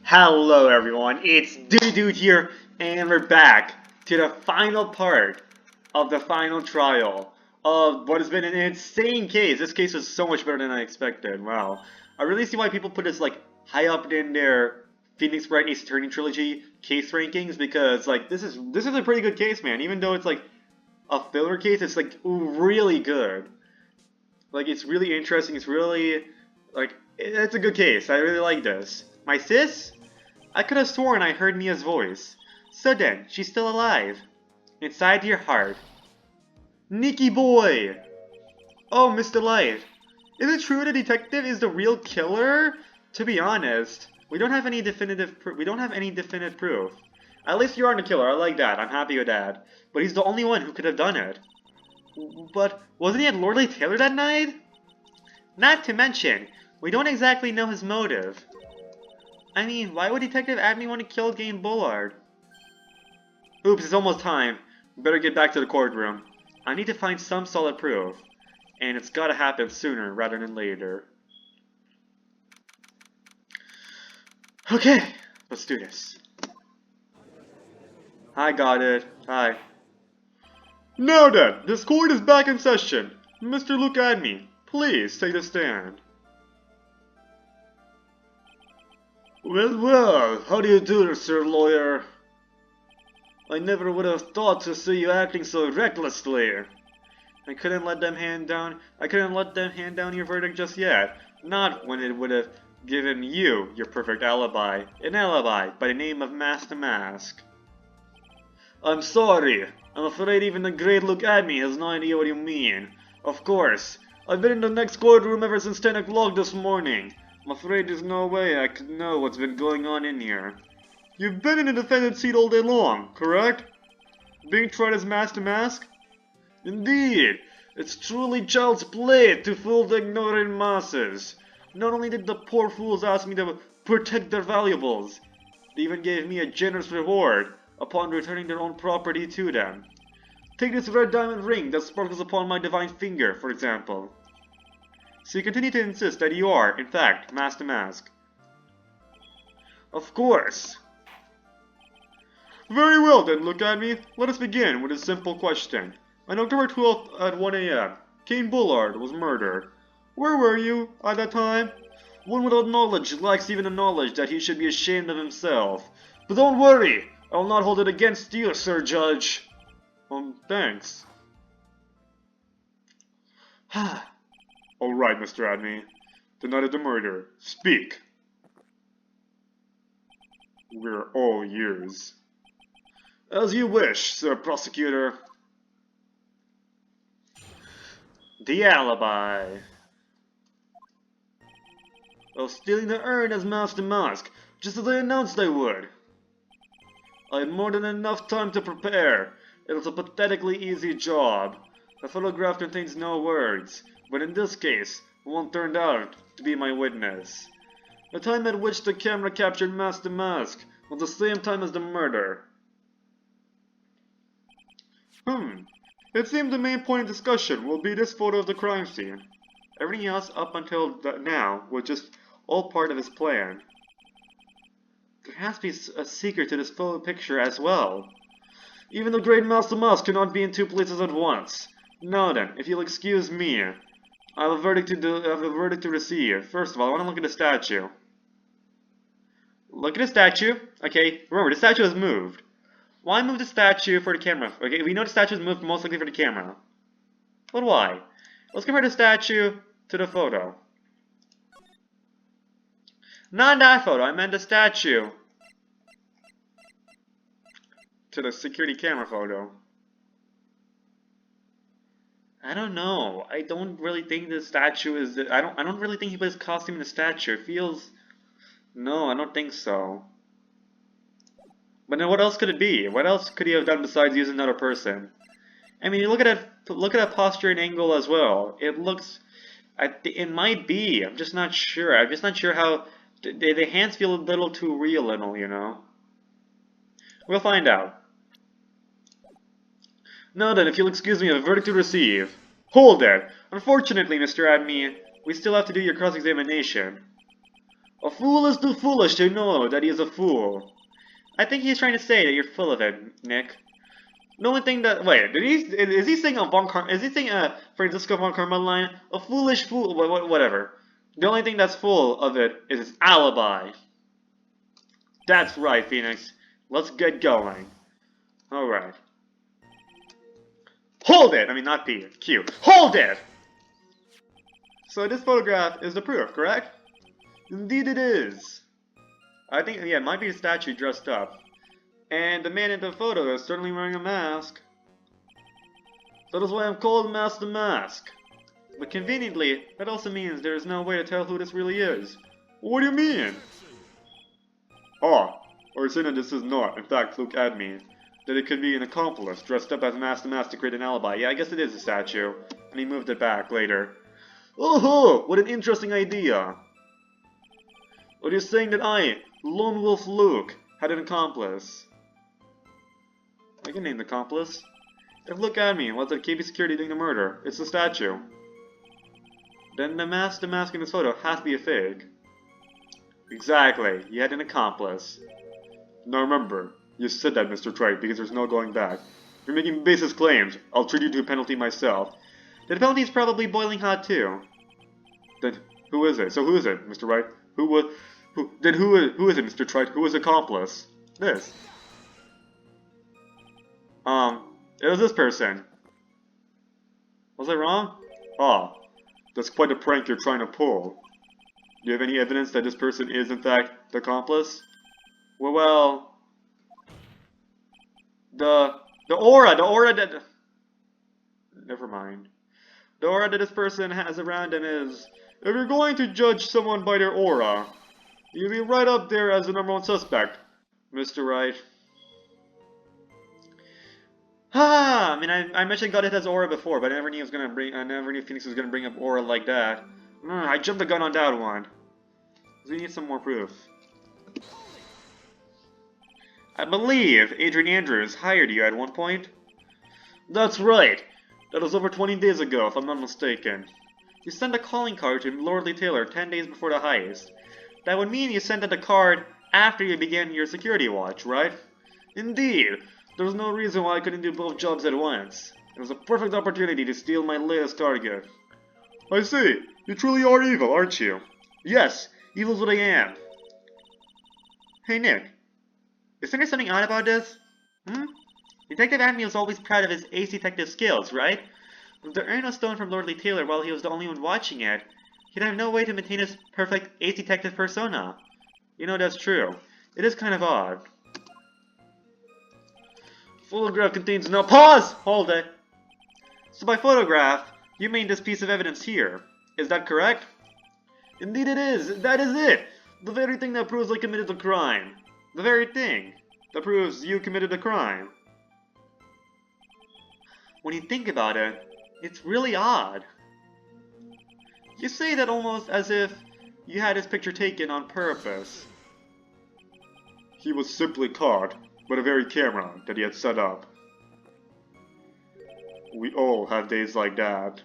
Hello everyone, it's Dude here, and we're back to the final part of the final trial of what has been an insane case. This case is so much better than I expected. Wow. I really see why people put this like high up in their Phoenix Wright Ace Attorney trilogy case rankings, because like this is a pretty good case, man. Even though it's like a filler case, it's like really good. Like it's really interesting, it's really like it's a good case. I really like this. My sis? I could have sworn I heard Mia's voice. So then, she's still alive. Inside your heart. Nicky boy! Oh, Mr. Light. Is it true the detective is the real killer? To be honest, we don't have any definitive proof. At least you aren't the killer, I like that, I'm happy with that. But he's the only one who could have done it. But wasn't he at Lordly Taylor that night? Not to mention, we don't exactly know his motive. I mean, why would Detective Adney want to kill Game Bullard? Oops, it's almost time. We better get back to the courtroom. I need to find some solid proof. And it's gotta happen sooner rather than later. Okay, let's do this. I got it. Hi. Now then, this court is back in session. Mr. Luke Adney, please take the stand. Well, how do you do, Sir Lawyer? I never would have thought to see you acting so recklessly. I couldn't let them hand down your verdict just yet. Not when it would have given you your perfect alibi. An alibi by the name of Master Mask. I'm sorry. I'm afraid even the great Luke Adney has no idea what you mean. Of course, I've been in the next courtroom ever since 10 o'clock this morning. I'm afraid there's no way I could know what's been going on in here. You've been in the defendant's seat all day long, correct? Being tried as Master Mask? Indeed! It's truly child's play to fool the ignorant masses. Not only did the poor fools ask me to protect their valuables, they even gave me a generous reward upon returning their own property to them. Take this red diamond ring that sparkles upon my divine finger, for example. So you continue to insist that you are, in fact, Master Mask. Of course. Very well then, look at me. Let us begin with a simple question. On October 12th at 1 AM, Kane Bullard was murdered. Where were you at that time? One without knowledge lacks even the knowledge that he should be ashamed of himself. But don't worry, I will not hold it against you, Sir Judge. Thanks. Alright, Mr. Adney. The night of the murder. Speak. We're all ears. As you wish, Sir Prosecutor. The alibi. Of stealing the urn as Master Mask, just as I announced I would. I had more than enough time to prepare. It was a pathetically easy job. The photograph contains no words, but in this case, one turned out to be my witness. The time at which the camera captured Master Mask was the same time as the murder. It seems the main point of discussion will be this photo of the crime scene. Everything else up until now was just all part of his plan. There has to be a secret to this photo picture as well. Even the great Master Mask cannot be in two places at once. Now then, if you'll excuse me, I have a verdict to receive. First of all, I want to look at the statue. Look at the statue. Okay, remember, the statue has moved. Why move the statue for the camera? Okay, we know the statue is moved most likely for the camera. But why? Let's compare the statue to the photo. Not that photo, I meant the statue to the security camera photo. I don't know. I don't really think the statue is. I don't really think he put his costume in the statue. It feels. No, I don't think so. But then what else could it be? What else could he have done besides use another person? I mean, look at that posture and angle as well. It looks. It might be. I'm just not sure. I'm just not sure how. The hands feel a little too real and all, you know. We'll find out. Now then, if you'll excuse me, I have a verdict to receive. Hold it! Unfortunately, Mr. Adney, we still have to do your cross-examination. A fool is too foolish to know that he is a fool. I think he's trying to say that you're full of it, Nick. The only thing that is he saying Francisco von Karma line? A foolish fool, whatever. The only thing that's full of it is his alibi. That's right, Phoenix. Let's get going. All right. Hold it! I mean, not P. Q. Hold it! So this photograph is the proof, correct? Indeed it is. I think, yeah, it might be a statue dressed up. And the man in the photo is certainly wearing a mask. So that's why I'm called Mask the Mask. But conveniently, that also means there is no way to tell who this really is. What do you mean? Oh, or saying that this is not, in fact, look at me. That it could be an accomplice dressed up as Mask the Mask to create an alibi. Yeah, I guess it is a statue. And he moved it back later. Oh, what an interesting idea. What are you saying that I, Lone Wolf Luke, had an accomplice? I can name the accomplice. If look at me, what's at KB Security doing the murder? It's the statue. Then the mask in this photo has to be a fake. Exactly, you had an accomplice. Now remember, you said that, Mr. Trite, because there's no going back. You're making baseless claims. I'll treat you to a penalty myself. The penalty is probably boiling hot too. Then who is it? So who is it, Mr. Wright? Who is it, Mr. Trite? Who was accomplice? This. It was this person. Was I wrong? Oh, that's quite a prank you're trying to pull. Do you have any evidence that this person is in fact the accomplice? Well, the aura that... Never mind. The aura that this person has around him is... If you're going to judge someone by their aura, you'll be right up there as the #1 suspect, Mr. Wright. I mean, I mentioned God has aura before, but I never knew Phoenix was gonna bring up aura like that. I jumped the gun on that one. We need some more proof. I believe Adrian Andrews hired you at one point. That's right. That was over 20 days ago, if I'm not mistaken. You sent a calling card to Lord Lee Taylor 10 days before the heist. That would mean you sent out the card after you began your security watch, right? Indeed. There was no reason why I couldn't do both jobs at once. It was a perfect opportunity to steal my latest target. I see. You truly are evil, aren't you? Yes, evil's what I am. Hey, Nick. Isn't there something odd about this? Detective Admiral is always proud of his ace detective skills, right? If there ain't no stone from Lord Lee Taylor while he was the only one watching it, he'd have no way to maintain his perfect ace detective persona. You know, that's true. It is kind of odd. Photograph contains no— Pause! Hold it! So by photograph, you mean this piece of evidence here. Is that correct? Indeed it is! That is it! The very thing that proves I committed the crime. The very thing that proves you committed the crime. When you think about it, it's really odd. You say that almost as if you had his picture taken on purpose. He was simply caught by the very camera that he had set up. We all have days like that.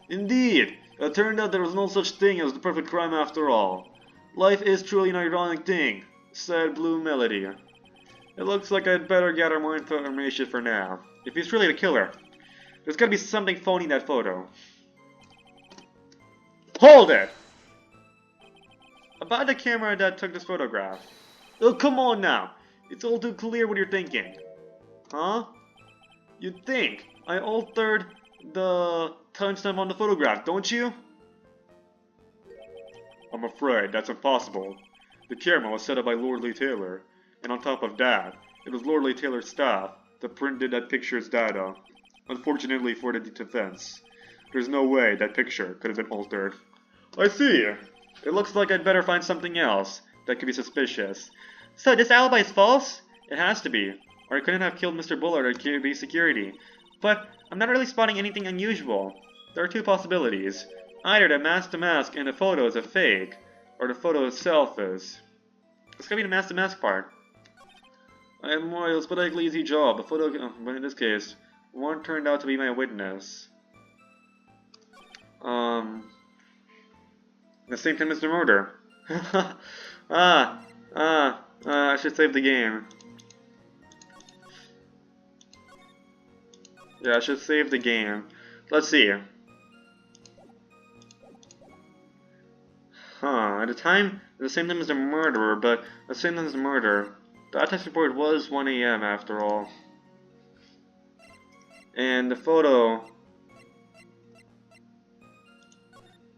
Indeed, it turned out there was no such thing as the perfect crime after all. Life is truly an ironic thing, said Blue Melody. It looks like I'd better gather more information for now. If he's really the killer, there's gotta be something phony in that photo. Hold it! About the camera that took this photograph. Oh, come on now! It's all too clear what you're thinking. Huh? You think I altered the timestamp on the photograph, don't you? I'm afraid that's impossible. The camera was set up by Lord Lee Taylor, and on top of that, it was Lord Lee Taylor's staff that printed that picture's data. Unfortunately for the defense, there's no way that picture could have been altered. I see. It looks like I'd better find something else that could be suspicious. So this alibi is false? It has to be, or I couldn't have killed Mr. Bullard at KB Security. But I'm not really spotting anything unusual. There are two possibilities. Either the mask in the photo is a fake, or the photo itself is. It's gonna be the mask part. I have more pathetically easy job. The photo, but in this case, one turned out to be my witness. The same time as the murder. I should save the game. Yeah, I should save the game. Let's see. At the time, the same time as the murderer, but the same time as the murder. The autopsy report was 1 AM after all. And the photo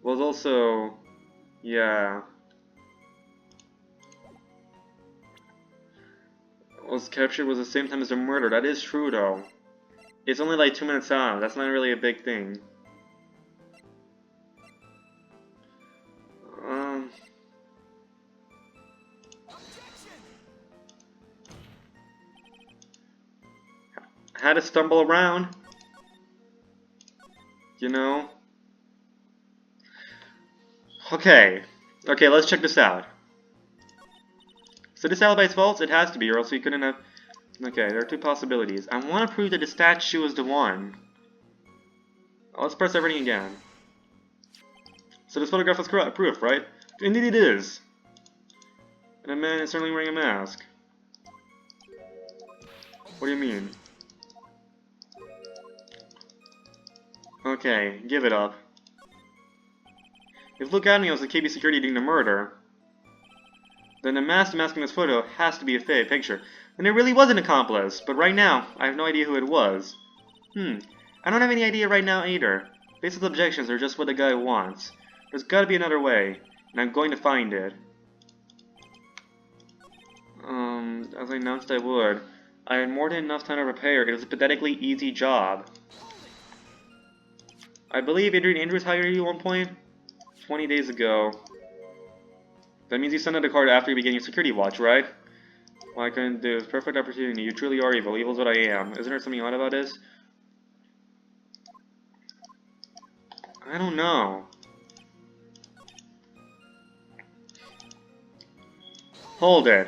was also, yeah, was captured was the same time as the murder. That is true though. It's only like 2 minutes out. That's not really a big thing. Had to stumble around. You know? Okay. Okay, let's check this out. So this alibi's false? It has to be, or else he couldn't have... Okay, there are two possibilities. I want to prove that the statue is the one. Let's press everything again. So this photograph is correct, proof, right? Indeed it is. And the man is certainly wearing a mask. What do you mean? Okay, give it up. If Luke Adney was the KB security doing the murder, then the mask masking this photo has to be a fake picture. And it really was an accomplice, but right now, I have no idea who it was. I don't have any idea right now either. Baseless objections are just what the guy wants. There's gotta be another way, and I'm going to find it. As I announced I would. I had more than enough time to prepare. It was a pathetically easy job. I believe Adrian Andrews hired you at one point 20 days ago. That means you sent out a card after you began your security watch, right? Well, I couldn't do it. Perfect opportunity. You truly are evil. Evil's what I am. Isn't there something odd about this? I don't know. Hold it.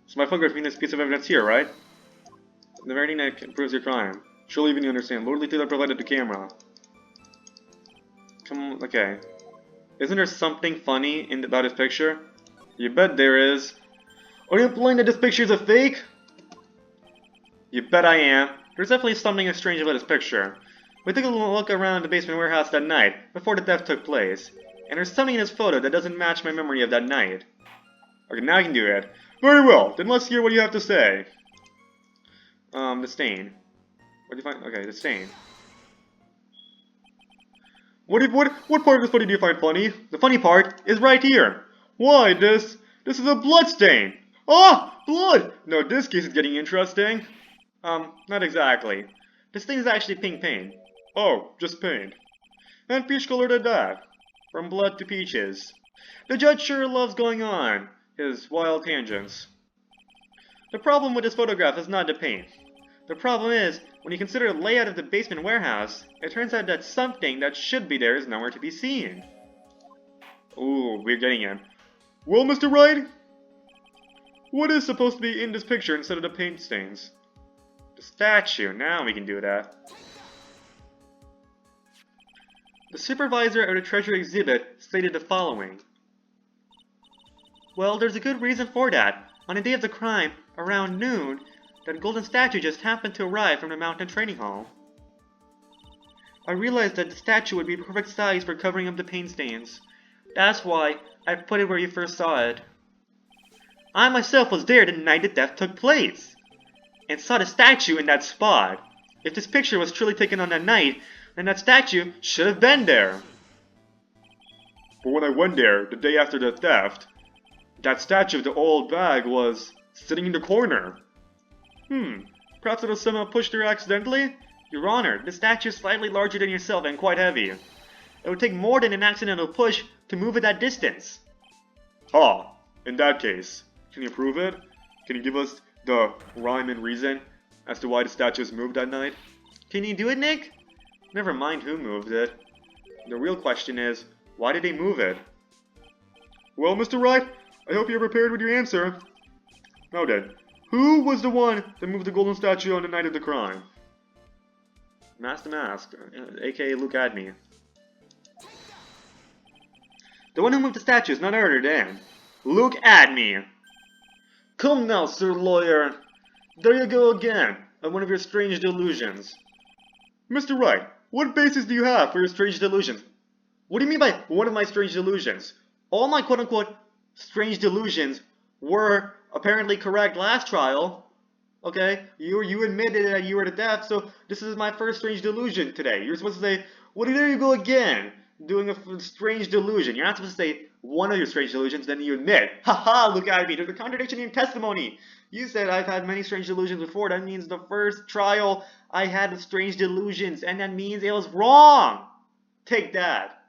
So my photograph means this piece of evidence here, right? The very thing that proves your crime. Surely even you understand. Lordly Taylor provided the camera. Come on, okay. Isn't there something funny about his picture? You bet there is. Are you implying that this picture is a fake? You bet I am. There's definitely something strange about his picture. We took a look around the basement warehouse that night, before the theft took place. And there's something in his photo that doesn't match my memory of that night. Okay, now I can do it. Very well, then let's hear what you have to say. The stain. What do you find? Okay, the stain. What part of this photo do you find funny? The funny part is right here. Why, this is a blood stain. Ah, blood! No, this case is getting interesting. Not exactly. This thing is actually pink paint. Oh, just paint. And peach colored at that. From blood to peaches. The judge sure loves going on his wild tangents. The problem with this photograph is not the paint. The problem is, when you consider the layout of the basement warehouse, it turns out that something that should be there is nowhere to be seen. Ooh, we're getting it. Well, Mr. Wright? What is supposed to be in this picture instead of the paint stains? The statue. Now we can do that. The supervisor of the treasure exhibit stated the following. Well, there's a good reason for that. On the day of the crime, around noon, that golden statue just happened to arrive from the mountain training hall. I realized that the statue would be the perfect size for covering up the paint stains. That's why I put it where you first saw it. I myself was there the night the theft took place, and saw the statue in that spot. If this picture was truly taken on that night, then that statue should have been there. But when I went there, the day after the theft, that statue of the old bag was sitting in the corner. Perhaps it was somehow pushed there accidentally? Your Honor, the statue is slightly larger than yourself and quite heavy. It would take more than an accidental push to move it that distance. Ah, in that case, can you prove it? Can you give us the rhyme and reason as to why the statue was moved that night? Can you do it, Nick? Never mind who moved it. The real question is, why did they move it? Well, Mr. Wright, I hope you're prepared with your answer. Now then, who was the one that moved the golden statue on the night of the crime? Mask the Mask, aka Luke Adney. The one who moved the statue is none other than... Look at me! Come now, Sir Lawyer. There you go again, on one of your strange delusions. Mr. Wright, what basis do you have for your strange delusions? What do you mean by one of my strange delusions? All my quote-unquote strange delusions were apparently correct last trial. Okay, you admitted that you were the deaf, so this is my first strange delusion today. You're supposed to say, well, there you go again, doing a strange delusion. You're not supposed to say one of your strange delusions, then you admit. Haha, look at me, there's a contradiction in your testimony. You said I've had many strange delusions before. That means the first trial I had strange delusions, and that means it was wrong. Take that.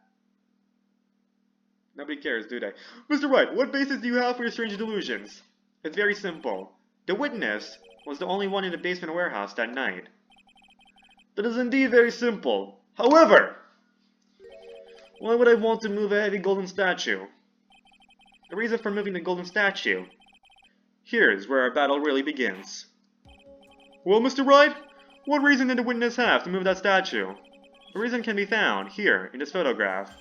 Nobody cares, do they? Mr. Wright, what basis do you have for your strange delusions? It's very simple. The witness was the only one in the basement warehouse that night. That is indeed very simple. However, why would I want to move a heavy golden statue? The reason for moving the golden statue. Here's where our battle really begins. Well, Mr. Wright, what reason did the witness have to move that statue? The reason can be found here in this photograph.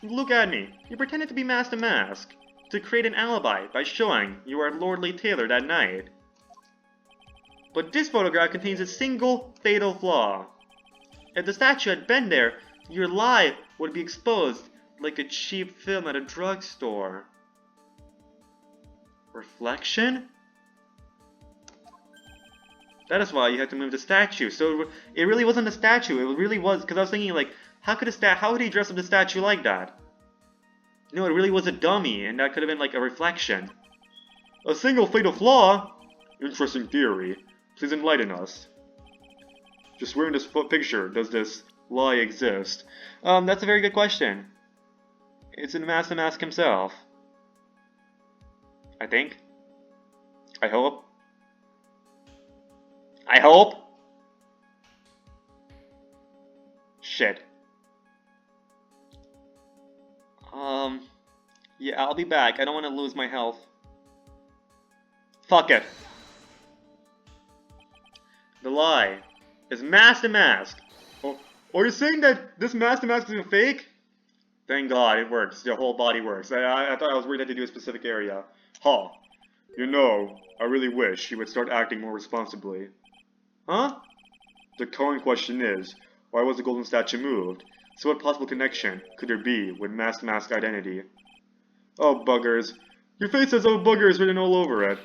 Look at me. You pretended to be Master Mask to create an alibi by showing you were at Lordly Taylor that night. But this photograph contains a single fatal flaw. If the statue had been there, your lie would be exposed like a cheap film at a drugstore. Reflection? That is why you had to move the statue. So it really wasn't the statue. It really was, because I was thinking, like, how would he dress up the statue like that? No, it really was a dummy, and that could have been like a reflection. A single fatal flaw? Interesting theory. Please enlighten us. Just where in this picture does this lie exist? That's a very good question. It's in Master Mask himself. I think. I hope. I hope? Shit. Yeah, I'll be back. I don't want to lose my health. Fuck it. The lie is Master Mask. Oh, are you saying that this Master Mask is a fake? Thank God, it works. The whole body works. I thought I was worried that to do a specific area. Huh. You know, I really wish you would start acting more responsibly. Huh? The current question is, why was the golden statue moved? So what possible connection could there be with Master Mask's identity? Oh, buggers. Your face has oh buggers written all over it.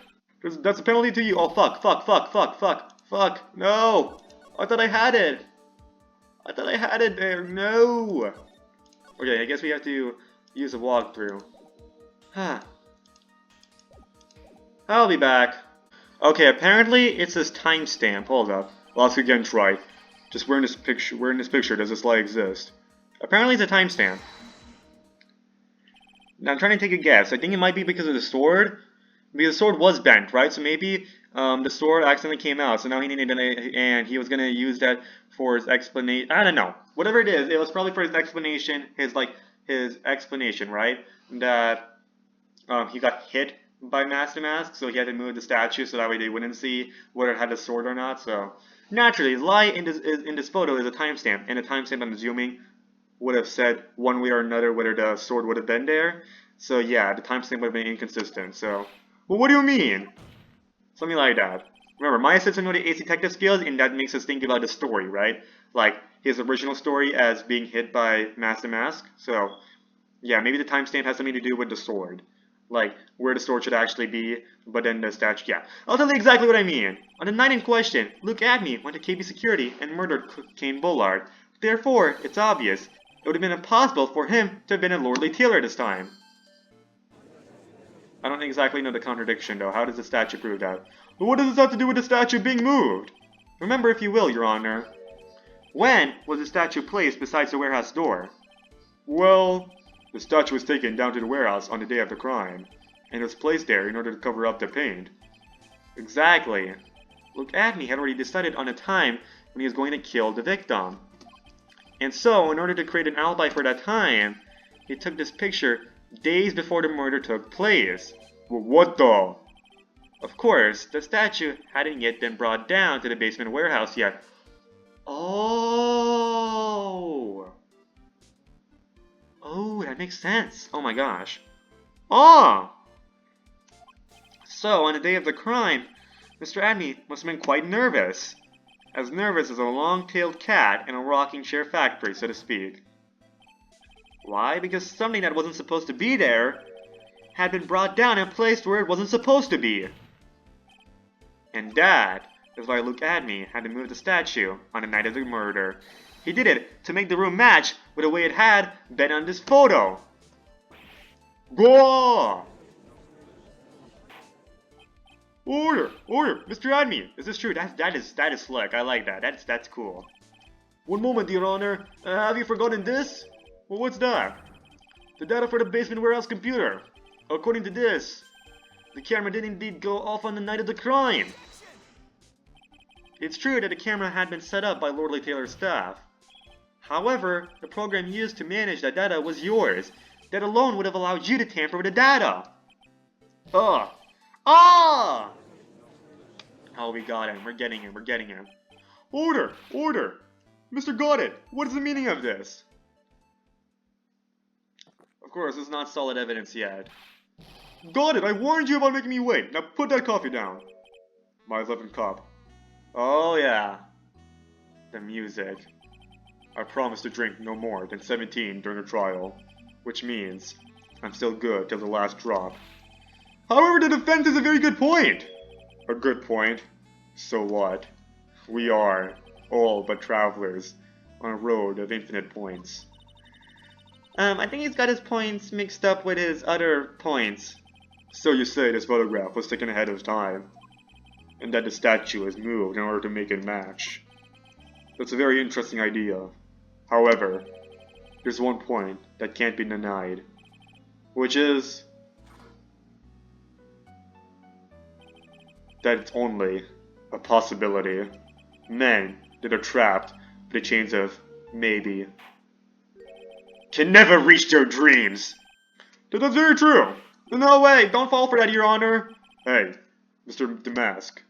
That's a penalty to you. Oh, fuck. No! I thought I had it. I thought I had it there. No! Okay, I guess we have to use a walkthrough. I'll be back. Okay, apparently it's this timestamp. Hold up. Well, let's again try. Just where in this picture does this lie exist? Apparently it's a timestamp. Now I'm trying to take a guess. I think it might be because of the sword. Because the sword was bent, right? So maybe the sword accidentally came out. So now he needed and he was gonna use that for his explanation. I don't know. Whatever it is, it was probably for his explanation. His explanation, right? That he got hit by Master Mask, so he had to move the statue so that way they wouldn't see whether it had the sword or not. So naturally, the lie in this photo is a timestamp, and a timestamp, I'm assuming, would have said one way or another whether the sword would have been there. So yeah, the timestamp would have been inconsistent. So, well, what do you mean? Something like that. Remember, Maya says to know the Ace Detective skills, and that makes us think about the story, right? Like his original story as being hit by Master Mask. So yeah, maybe the timestamp has something to do with the sword. Like, where the sword should actually be, but then the statue, yeah. I'll tell you exactly what I mean. On the night in question, Luke Adme went to KB Security and murdered Kane Bullard. Therefore, it's obvious, it would have been impossible for him to have been a Lordly Taylor this time. I don't exactly know the contradiction, though. How does the statue prove that? But what does this have to do with the statue being moved? Remember, if you will, Your Honor. When was the statue placed besides the warehouse door? Well, the statue was taken down to the warehouse on the day of the crime, and was placed there in order to cover up the paint. Exactly. Look, Adme had already decided on a time when he was going to kill the victim. And so, in order to create an alibi for that time, he took this picture days before the murder took place. Well, what the? Of course, the statue hadn't yet been brought down to the basement warehouse yet. Oh! Oh, that makes sense. Oh my gosh. Oh! So, on the day of the crime, Mr. Adney must have been quite nervous. As nervous as a long-tailed cat in a rocking chair factory, so to speak. Why? Because something that wasn't supposed to be there had been brought down and placed where it wasn't supposed to be. And that is why Luke Adney had to move the statue on the night of the murder. He did it to make the room match with the way it had been on this photo. Go! Order! Order! Mr. Adney! Is this true? That is slick. I like that. That's cool. One moment, Your Honor. Have you forgotten this? Well, what's that? The data for the basement warehouse computer. According to this, the camera did indeed go off on the night of the crime. It's true that the camera had been set up by Lordly Taylor's staff. However, the program used to manage that data was yours. That alone would have allowed you to tamper with the data. Ah! Oh, we got him. We're getting him. We're getting him. Order! Order! Mr. Goddard, what is the meaning of this? Of course, it's not solid evidence yet. Goddard, I warned you about making me wait. Now put that coffee down. My 11th cup. Oh, yeah. The music. I promised to drink no more than 17 during the trial. Which means I'm still good till the last drop. However, the defense is a very good point. A good point? So what? We are all but travelers on a road of infinite points. I think he's got his points mixed up with his other points. So you say this photograph was taken ahead of time, and that the statue is moved in order to make it match. That's a very interesting idea. However, there's one point that can't be denied, which is that it's only a possibility. Men that are trapped by the chains of maybe can never reach their dreams. That's very true. No way, don't fall for that, Your Honor. Hey, Mr. Damask.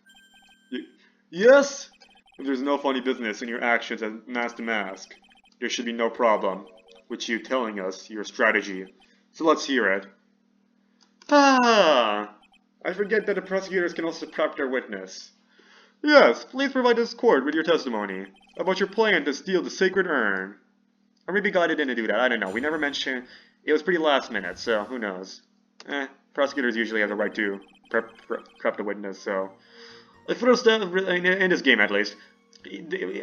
Yes? If there's no funny business in your actions as Mask Damask, there should be no problem with you telling us your strategy. So let's hear it. I forget that the prosecutors can also prep their witness. Yes, please provide this court with your testimony about your plan to steal the sacred urn. Or maybe God didn't do that, I don't know. We never mentioned. It was pretty last minute, so who knows. Prosecutors usually have the right to prep the witness, so. First, in this game at least,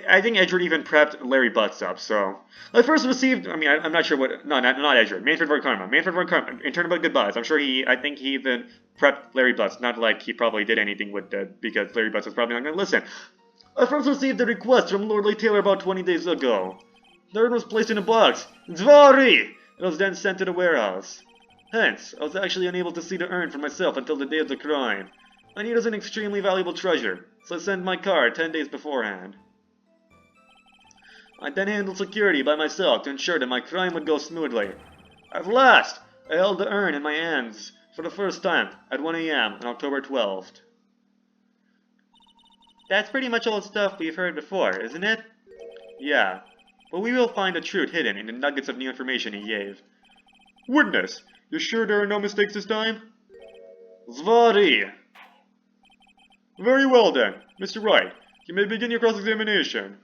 I think Edward even prepped Larry Butts up, so. I first received, I'm not sure what, no, not Edward, Manfred von Karma. Manfred von Karma, in turn about good buzz. I'm sure I think he even prepped Larry Butts, not like he probably did anything with that, because Larry Butts was probably not going to listen. I first received a request from Lordly Taylor about 20 days ago. The urn was placed in a box. Zvari! It was then sent to the warehouse. Hence, I was actually unable to see the urn for myself until the day of the crime. I knew it was an extremely valuable treasure, so I sent my card 10 days beforehand. I then handled security by myself to ensure that my crime would go smoothly. At last, I held the urn in my hands for the first time at 1 AM on October 12th. That's pretty much all the stuff we've heard before, isn't it? Yeah, but we will find the truth hidden in the nuggets of new information he gave. Witness, you sure there are no mistakes this time? Zvari! Very well then, Mr. Wright, you may begin your cross-examination.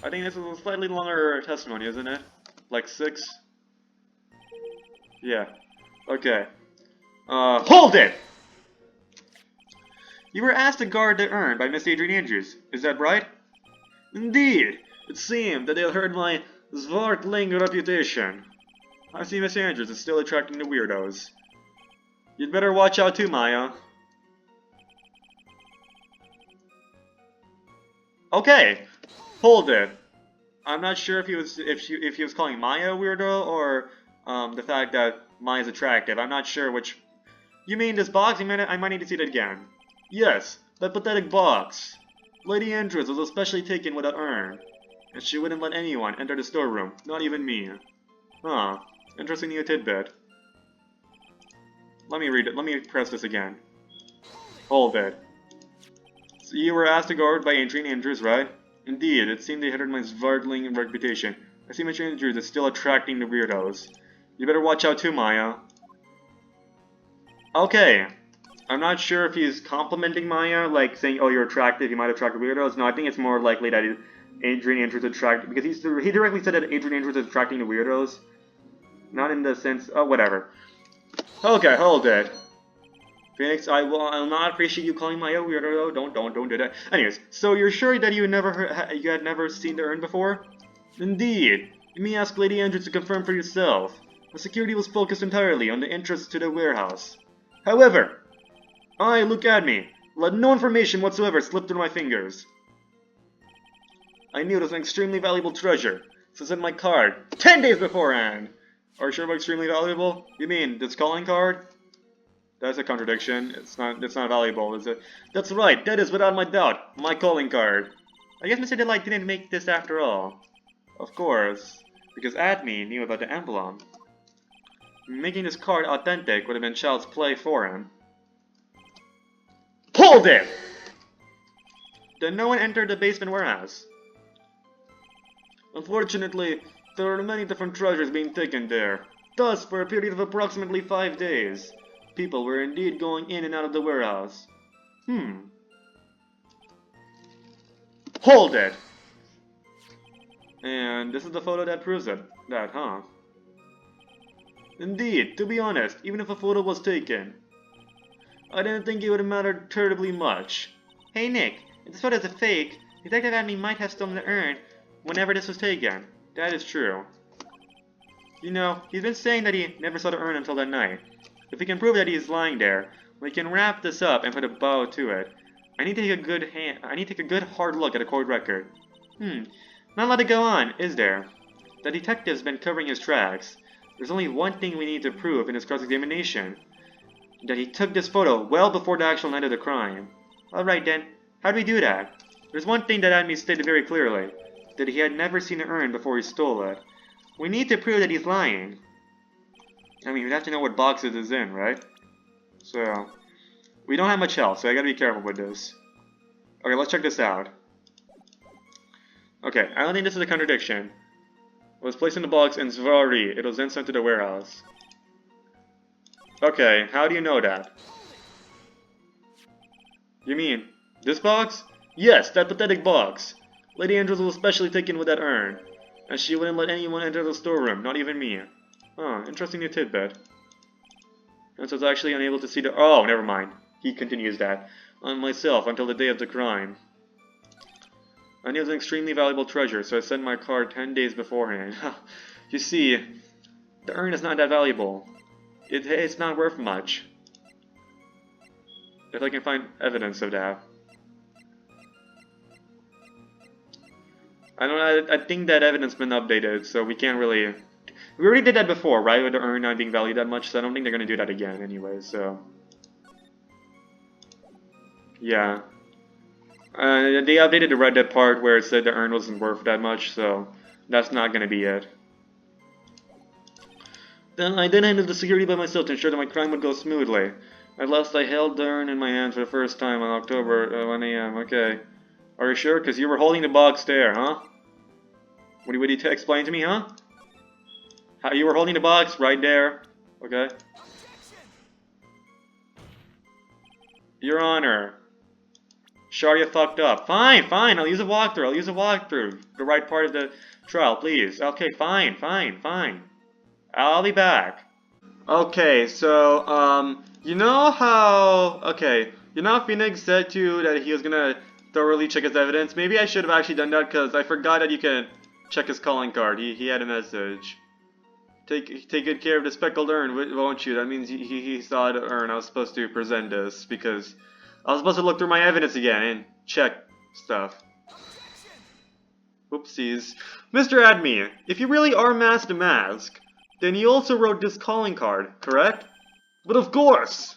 I think this is a slightly longer testimony, isn't it? Like 6? Yeah. Okay. Hold it! You were asked to guard the urn by Miss Adrian Andrews, is that right? Indeed. It seemed that they had heard my Zwartling reputation. I see Miss Andrews is still attracting the weirdos. You'd better watch out too, Maya. Okay, hold it. I'm not sure if he was calling Maya a weirdo or the fact that Maya's attractive. I'm not sure which. You mean this box? I might need to see it again. Yes, that pathetic box. Lady Andrews was especially taken with an urn, and she wouldn't let anyone enter the storeroom, not even me. Huh, interesting new tidbit. Let me read it. Let me press this again. Hold it. So you were asked to guard by Adrian Andrews, right? Indeed, it seemed they had heard my Zwartling reputation. I see Mr. Andrews is still attracting the weirdos. You better watch out too, Maya. Okay. I'm not sure if he's complimenting Maya, like saying, oh, you're attractive, you might attract weirdos. No, I think it's more likely that Adrian Andrews attracted, because he directly said that Adrian Andrews is attracting the weirdos. Not in the sense, oh, whatever. Okay, hold it. Phoenix, I'll not appreciate you calling Maya weirdo. Don't do that. Anyways, so you're sure that you had never seen the urn before? Indeed. You may ask Lady Andrews to confirm for yourself. The security was focused entirely on the entrance to the warehouse. However, look at me. Let no information whatsoever slip through my fingers. I knew it was an extremely valuable treasure, so I sent my card 10 days beforehand. Are you sure about extremely valuable? You mean this calling card? That's a contradiction. It's not valuable, is it? That's right, that is without my doubt my calling card. I guess Mr. Delight didn't make this after all. Of course, because Adme knew about the emblem. Making this card authentic would have been child's play for him. Hold it! Then no one entered the basement warehouse. Unfortunately, there are many different treasures being taken there. Thus, for a period of approximately 5 days, people were indeed going in and out of the warehouse. Hold it! And this is the photo that proves it. Huh? Indeed, to be honest, even if a photo was taken, I didn't think it would have mattered terribly much. Hey Nick, if this photo is a fake, Detective Adme might have stolen the urn whenever this was taken. That is true. You know, he's been saying that he never saw the urn until that night. If we can prove that he is lying there, we can wrap this up and put a bow to it. I need to take a good hard look at the court record. Not a lot to go on, is there? The detective's been covering his tracks. There's only one thing we need to prove in his cross-examination. That he took this photo well before the actual night of the crime. Alright then, how do we do that? There's one thing that Adme stated very clearly. That he had never seen the urn before he stole it. We need to prove that he's lying. I mean, we'd have to know what box it is in, right? So, we don't have much health, so I gotta be careful with this. Okay, let's check this out. Okay, I don't think this is a contradiction. It was placed in the box in Zvari. It was then sent to the warehouse. Okay, how do you know that? You mean, this box? Yes, that pathetic box. Lady Andrews was especially taken with that urn. And she wouldn't let anyone enter the storeroom, not even me. Huh, interesting new tidbit. And so I was actually unable to see the— oh, never mind. He continues that. On myself until the day of the crime. I knew it was an extremely valuable treasure, so I sent my card 10 days beforehand. You see, the urn is not that valuable. It's not worth much. If I can find evidence of that. I think that evidence has been updated, so we can't really— we already did that before, right? With the urn not being valued that much, so I don't think they're gonna do that again anyway, so. Yeah. They updated the Red Dead part where it said the urn wasn't worth that much, so that's not gonna be it. Then I handled the security by myself to ensure that my crime would go smoothly. At last I held the urn in my hands for the first time on October 1 AM. Okay. Are you sure? Because you were holding the box there, huh? What do you explain to me, huh? How you were holding the box right there. Okay. Your Honor. Sharia fucked up. Fine, I'll use a walkthrough. The right part of the trial, please. Okay, fine. I'll be back. Okay, so, you know how Phoenix said to you that he was gonna thoroughly check his evidence? Maybe I should have actually done that, because I forgot that you can check his calling card. He had a message. Take good care of the speckled urn, won't you? That means he saw the urn. I was supposed to present this, because I was supposed to look through my evidence again and check stuff. Whoopsies. Mr. Adme, if you really are Mask the Mask, then you also wrote this calling card, correct? But of course!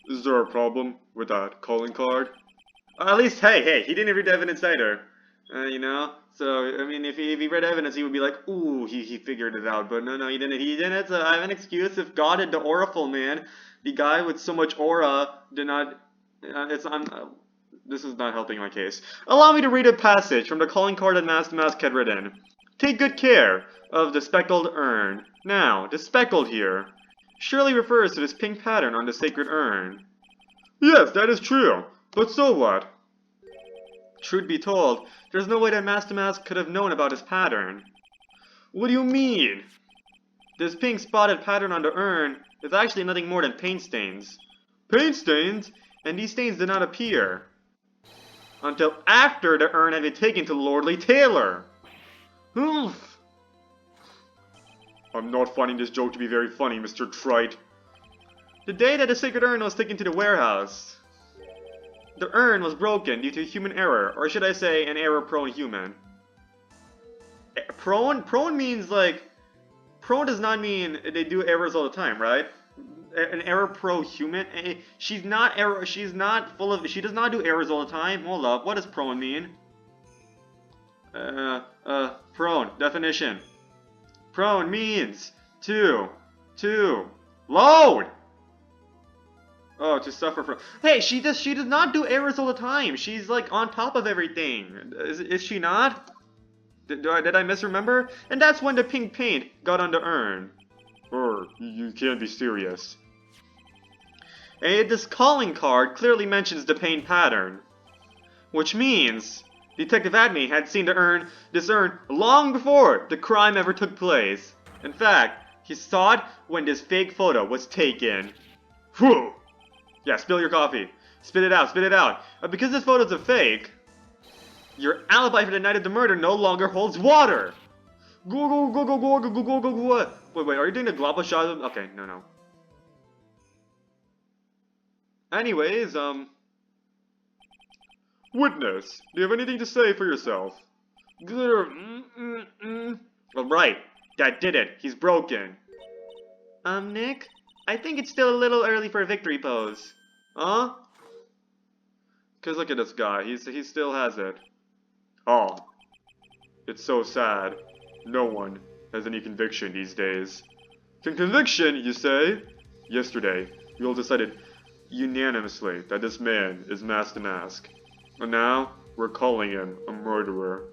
Is there a problem with that calling card? At least, hey, he didn't read the evidence either. You know? So, I mean, if he read evidence, he would be like, ooh, he figured it out. But no, he didn't. He didn't. So I have an excuse. If God had the auraful man, the guy with so much aura did not... this is not helping my case. Allow me to read a passage from the calling card that Mask the Mask had written. Take good care of the speckled urn. Now, the speckled here surely refers to this pink pattern on the sacred urn. Yes, that is true. But so what? Truth be told, there's no way that Master Mask could have known about this pattern. What do you mean? This pink spotted pattern on the urn is actually nothing more than paint stains. Paint stains? And these stains did not appear until after the urn had been taken to Lordly Taylor. Oof. I'm not finding this joke to be very funny, Mr. Trite. The day that the sacred urn was taken to the warehouse, the urn was broken due to human error, or should I say, an error-prone human. Prone? Prone means like... Prone does not mean they do errors all the time, right? An error-prone human? She's not error... She's not full of... She does not do errors all the time. Hold up, what does prone mean? Prone. Definition. Prone means to load! Oh, to suffer from... Hey, she does not do errors all the time. She's like on top of everything. Is she not? Did I misremember? And that's when the pink paint got on the urn. You can't be serious. And this calling card clearly mentions the paint pattern. Which means Detective Acme had seen this urn long before the crime ever took place. In fact, he saw it when this fake photo was taken. Whew! Yeah, spill your coffee. Spit it out, spit it out. Because this photo's a fake, your alibi for the night of the murder no longer holds water. Go. Wait, are you doing the global shot? Okay, no. Anyways, Witness, do you have anything to say for yourself? Alright, that did it. He's broken. Nick? I think it's still a little early for a victory pose. Huh? Cause look at this guy, he still has it. Oh. It's so sad. No one has any conviction these days. Conviction, you say? Yesterday, we all decided unanimously that this man is Master Mask. And now, we're calling him a murderer.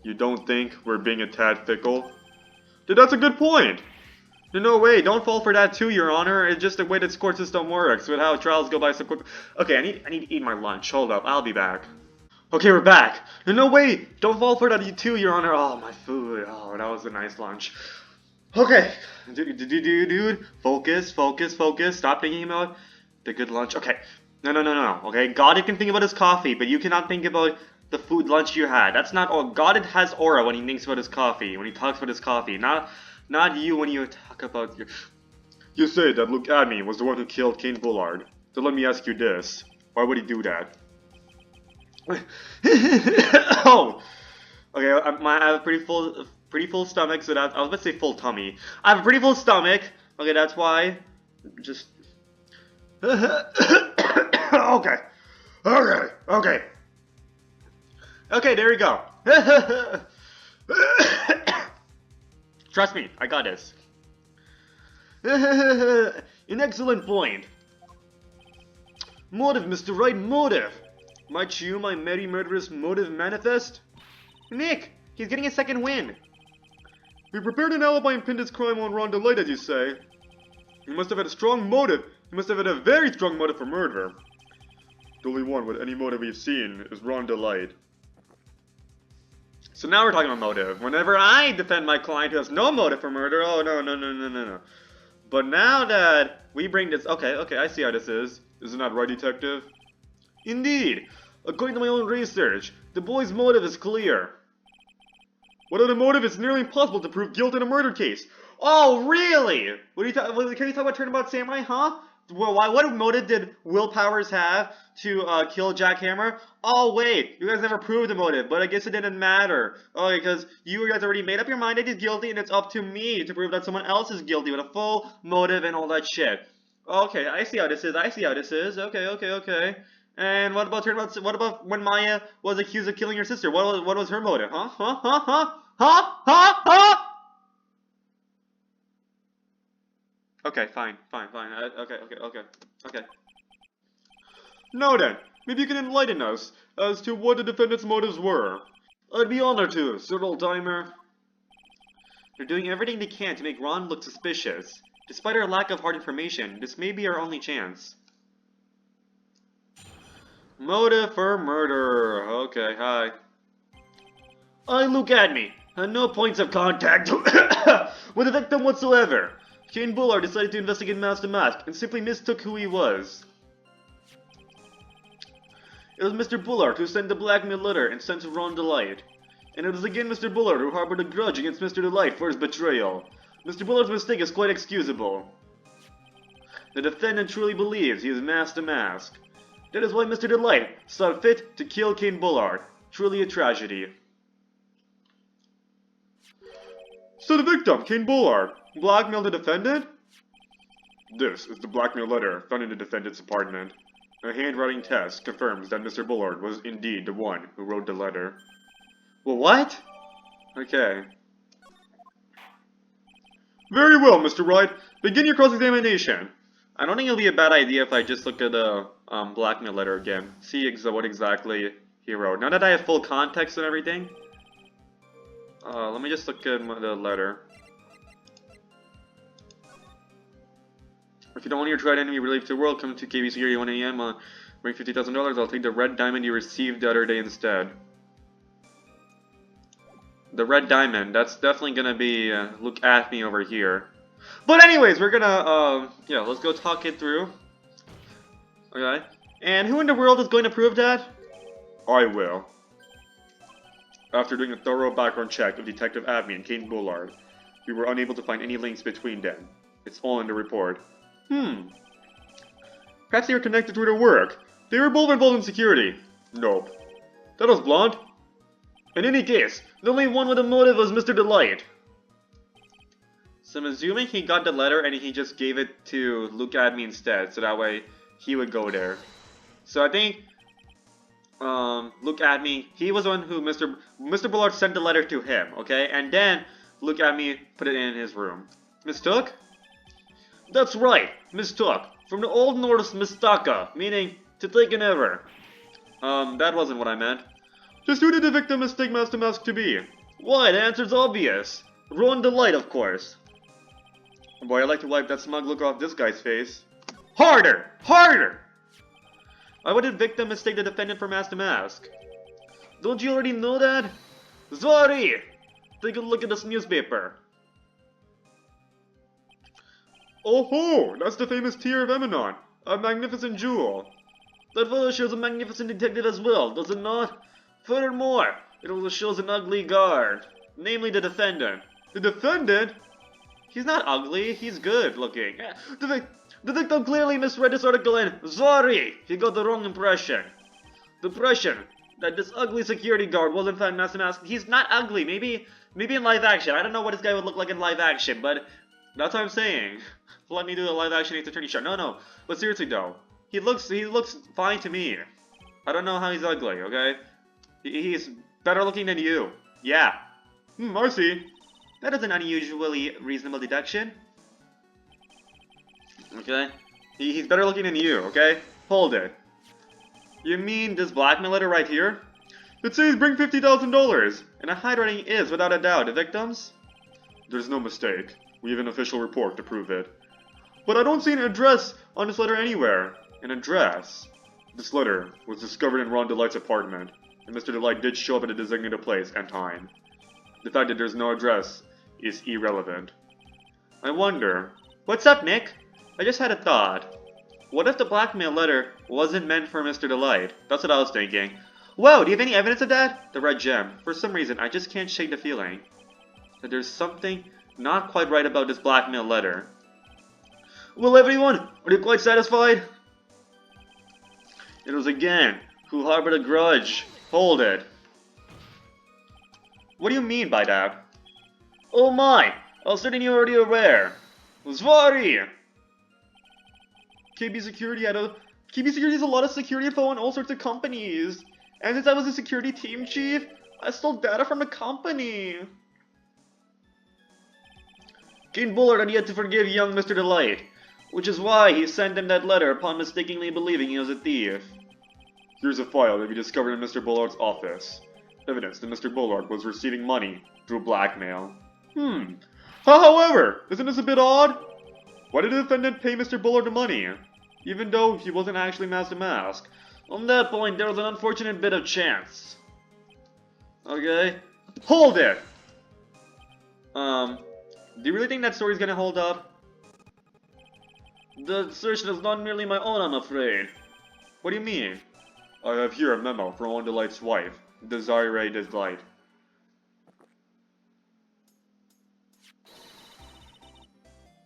You don't think we're being a tad fickle? Dude, that's a good point! No way, don't fall for that too, Your Honor. It's just the way that the court system works, with how trials go by so quick. Okay, I need to eat my lunch. Hold up, I'll be back. Okay, we're back. No way, don't fall for that too, Your Honor. Oh, my food. Oh, that was a nice lunch. Okay, dude, focus. Stop thinking about the good lunch. Okay, no. Okay, God can think about his coffee, but you cannot think about the food lunch you had. That's not all. God has aura when he thinks about his coffee, when he talks about his coffee. Not you when you talk about your... You say that Luke Adme was the one who killed Kane Bullard. So let me ask you this. Why would he do that? Oh! Okay, I have a pretty full stomach, so that... I was about to say full tummy. I have a pretty full stomach. Okay, that's why. Just... Okay, there we go. Trust me, I got this. An excellent point. Motive, Mr. Right, motive. Might you, my merry murderous motive manifest? Nick, he's getting a second win. We prepared an alibi and pinned his crime on Ron Delight, as you say. He must have had a strong motive. He must have had a very strong motive for murder. The only one with any motive we've seen is Ron Delight. So now we're talking about motive. Whenever I defend my client who has no motive for murder, oh no. But now that we bring this... Okay, I see how this is. Isn't that right, detective? Indeed. According to my own research, the boy's motive is clear. Without a motive, it's nearly impossible to prove guilt in a murder case. Oh, really? Can you talk about Turnabout Samurai, huh? Well, what motive did Will Powers have to kill Jack Hammer? Oh, wait, you guys never proved the motive, but I guess it didn't matter. Oh, because you guys already made up your mind that he's guilty, and it's up to me to prove that someone else is guilty with a full motive and all that shit. Okay, I see how this is. Okay. And what about when Maya was accused of killing your sister? What was her motive? Huh? Okay, fine. Okay. Now then, maybe you can enlighten us as to what the defendant's motives were. I'd be honored to, Sir Old-Timer. They're doing everything they can to make Ron look suspicious. Despite our lack of hard information, this may be our only chance. Motive for murder. Okay, hi. Look at me. Had no points of contact with the victim whatsoever. Kane Bullard decided to investigate Master Mask and simply mistook who he was. It was Mr. Bullard who sent the blackmail letter and sent to Ron Delight. And it was again Mr. Bullard who harbored a grudge against Mr. Delight for his betrayal. Mr. Bullard's mistake is quite excusable. The defendant truly believes he is Master Mask. That is why Mr. Delight saw fit to kill Kane Bullard. Truly a tragedy. So the victim, Kane Bullard, blackmailed the defendant? This is the blackmail letter found in the defendant's apartment. A handwriting test confirms that Mr. Bullard was indeed the one who wrote the letter. Well, what? Okay. Very well, Mr. Wright. Begin your cross-examination. I don't think it'll be a bad idea if I just look at the blackmail letter again. See what exactly he wrote. Now that I have full context and everything, let me just look at the letter. If you don't want your dread enemy relieved to the world, come to KB Security 1 AM, bring $50,000. I'll take the red diamond you received the other day instead. The red diamond, that's definitely gonna be, look at me over here. But anyways, we're gonna, yeah, let's go talk it through. Okay. And who in the world is going to prove that? I will. After doing a thorough background check of Detective Abney and Kane Bullard, we were unable to find any links between them. It's all in the report. Perhaps they were connected through their work. They were both involved in security. Nope. That was blonde. In any case, the only one with a motive was Mr. Delight. So I'm assuming he got the letter and he just gave it to Look At Me instead, so that way he would go there. So I think, Look At Me, he was the one who Mr. Bullard sent the letter to him, okay? And then Look At Me put it in his room. Mistook? That's right, mistook. From the Old Norse mistaka, meaning to take an error. That wasn't what I meant. Just who did the victim mistake Master Mask to be? Why, the answer's obvious. Ron Delight, of course. Boy, I'd like to wipe that smug look off this guy's face. Harder! Harder! Why would the victim mistake the defendant for Master Mask? Don't you already know that? Sorry! Take a look at this newspaper. Oh ho! That's the famous Tear of Eminon, a magnificent jewel. That photo shows a magnificent detective as well, does it not? Furthermore, it also shows an ugly guard, namely the defendant. The defendant? He's not ugly, he's good looking. The victim clearly misread this article and, sorry, he got the wrong impression. The impression that this ugly security guard was in fact Master Mask. He's not ugly, maybe in live action. I don't know what this guy would look like in live action, but that's what I'm saying. Let me do a live action Ace Attorney show. No, but seriously though, he looks fine to me. I don't know how he's ugly, okay? He's better looking than you. Yeah. I see. That is an unusually reasonable deduction. Okay? He's better looking than you, okay? Hold it. You mean this blackmail letter right here? It says bring $50,000, and a handwriting is, without a doubt, the victim's? There's no mistake. We have an official report to prove it. But I don't see an address on this letter anywhere. An address? This letter was discovered in Ron Delight's apartment, and Mr. Delight did show up at a designated place and time. The fact that there's no address is irrelevant. I wonder... What's up, Nick? I just had a thought. What if the blackmail letter wasn't meant for Mr. Delight? That's what I was thinking. Whoa, do you have any evidence of that? The red gem. For some reason, I just can't shake the feeling that there's something not quite right about this blackmail letter. Well, everyone, are you quite satisfied? It was again who harbored a grudge. Hold it. What do you mean by that? Oh my, I was certain you already aware. Sorry! KB Security has a lot of security info on all sorts of companies. And since I was a security team chief, I stole data from the company. Kane Bullard had yet to forgive young Mr. Delight, which is why he sent him that letter upon mistakenly believing he was a thief. Here's a file that we discovered in Mr. Bullard's office. evidence that Mr. Bullard was receiving money through blackmail. However, isn't this a bit odd? Why did the defendant pay Mr. Bullard the money, even though he wasn't actually masked to mask? On that point, there was an unfortunate bit of chance. Okay? Hold it! Do you really think that story's gonna hold up? The assertion is not merely my own, I'm afraid. What do you mean? I have here a memo from Wonderlight's wife, Desiree Delight.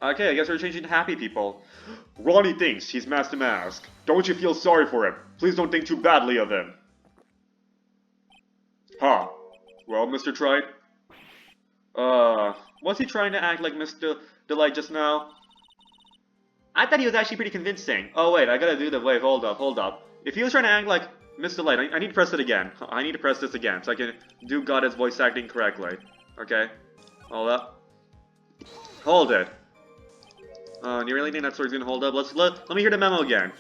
Okay, I guess we're changing to happy people. Ronnie thinks he's masked to mask. Don't you feel sorry for him? Please don't think too badly of him. Huh. Well, Mr. Trite? Was he trying to act like Mr. Delight just now? I thought he was actually pretty convincing. Oh wait, I gotta do the wave, hold up. If he was trying to act like Mr. Delight, I need to press it again. I need to press this again so I can do Goddess voice acting correctly. Okay? Hold up. Hold it. Do you really think that story's gonna hold up? Let me hear the memo again.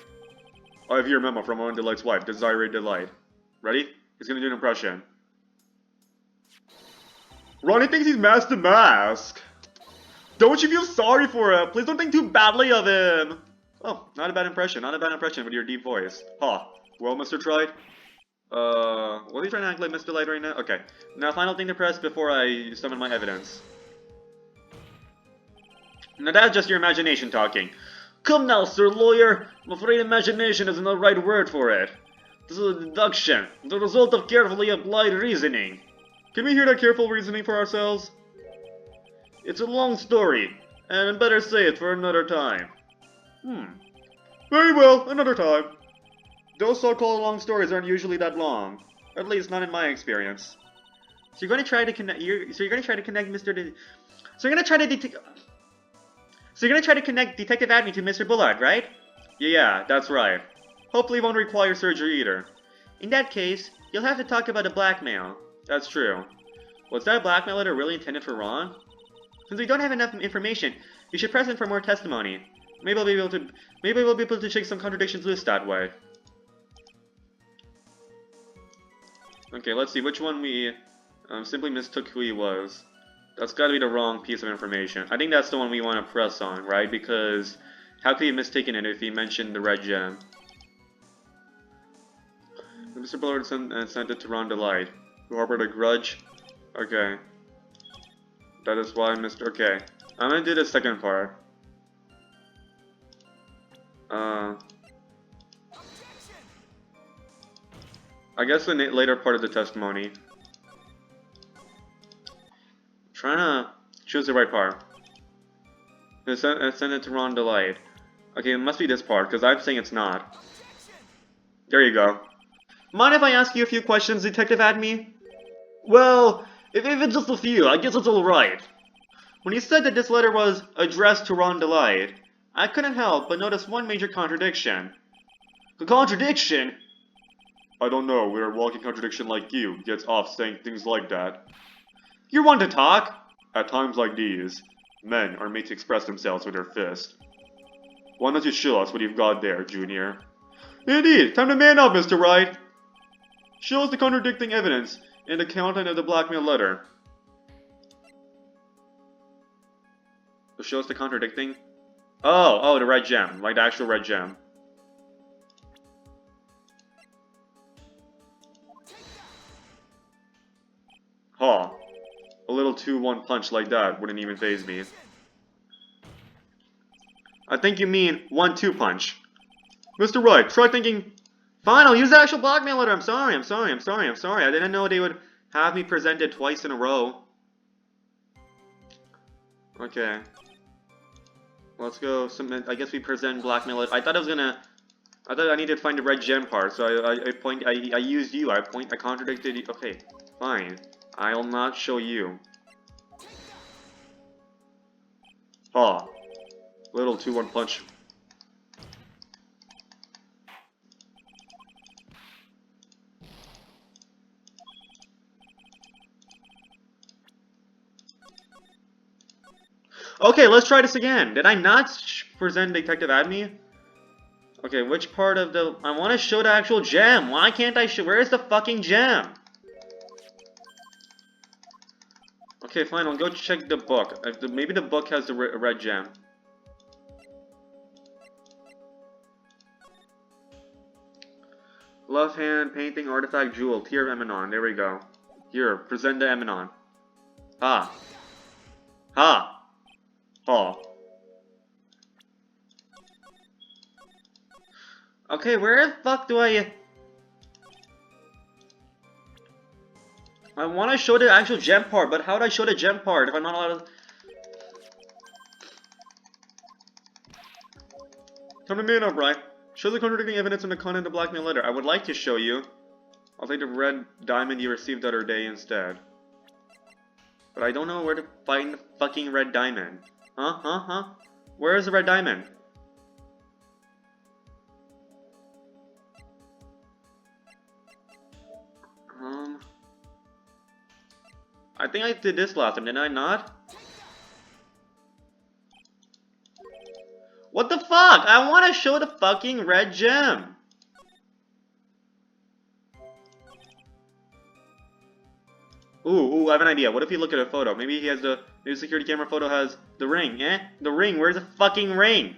I have here a memo from Owen Delight's wife, Desiree Delight. Ready? He's gonna do an impression. Ronnie thinks he's masked to mask. Don't you feel sorry for him? Please don't think too badly of him. Oh, not a bad impression with your deep voice. Huh. Well, Mr. Trite? Was he trying to act like Mr. Delight right now? Okay. Now, final thing to press before I summon my evidence. Now that's just your imagination talking. Come now, sir lawyer. I'm afraid imagination isn't the right word for it. This is a deduction, the result of carefully applied reasoning. Can we hear that careful reasoning for ourselves? It's a long story, and I'd better say it for another time. Very well, another time. Those so-called long stories aren't usually that long. At least not in my experience. So you're going to try to connect. So you're going to try to connect Detective Adney to Mr. Bullard, right? Yeah, that's right. Hopefully it won't require surgery either. In that case, you'll have to talk about the blackmail. That's true. Was that blackmail letter really intended for Ron? Since we don't have enough information, we should press in for more testimony. Maybe we'll be able to shake some contradictions loose that way. Okay, let's see which one we simply mistook who he was. That's gotta be the wrong piece of information. I think that's the one we want to press on, right? Because how could he have mistaken it if he mentioned the red gem? Mr. Bullard sent it to Ron Delight, who harbored a grudge. Okay. That is why Mr. Okay. I'm gonna do the second part. I guess the later part of the testimony. Trying to choose the right part. Send it to Ron Delight. Okay, it must be this part, because I'm saying it's not. There you go. Mind if I ask you a few questions, Detective Adney? Well, if it's just a few, I guess it's alright. When you said that this letter was addressed to Ron Delight, I couldn't help but notice one major contradiction. The contradiction? I don't know where a walking contradiction like you gets off saying things like that. You're one to talk. At times like these, men are made to express themselves with their fist. Why don't you show us what you've got there, Junior? Indeed, time to man up, Mr. Wright. Show us the contradicting evidence in the content of the blackmail letter. Show us the contradicting? Oh, the red gem, like the actual red gem. Huh. A little 2-1 punch like that wouldn't even faze me. I think you mean 1-2 punch. Mr. Wright, try thinking... Fine, I'll use the actual blackmail letter. I'm sorry. I didn't know they would have me present it twice in a row. Okay. Let's go submit. I guess we present blackmail letter. I thought I needed to find the red gem part, so I used you. I contradicted you. Okay, fine. I'll not show you. Huh. Little 2-1 punch. Okay, let's try this again. Did I not present Detective Adney? Okay, which part of the... I want to show the actual gem. Why can't I show... Where is the fucking gem? Okay, fine, I'll go check the book. Maybe the book has the red gem. Left hand, painting, artifact, jewel, tier of Eminon. There we go. Here, present the Eminon. Ha. Ha. Oh. Okay, where the fuck do I want to show the actual gem part, but how do I show the gem part if I'm not allowed to... Come to me now, Brian. Show the contradicting evidence in the content of the blackmail letter. I would like to show you. I'll take the red diamond you received the other day instead. But I don't know where to find the fucking red diamond. Huh? Where is the red diamond? I think I did this last time, did I not? What the fuck? I want to show the fucking red gem. Ooh, I have an idea. What if you look at a photo? Maybe he has maybe the security camera photo has the ring, eh? The ring, where's the fucking ring?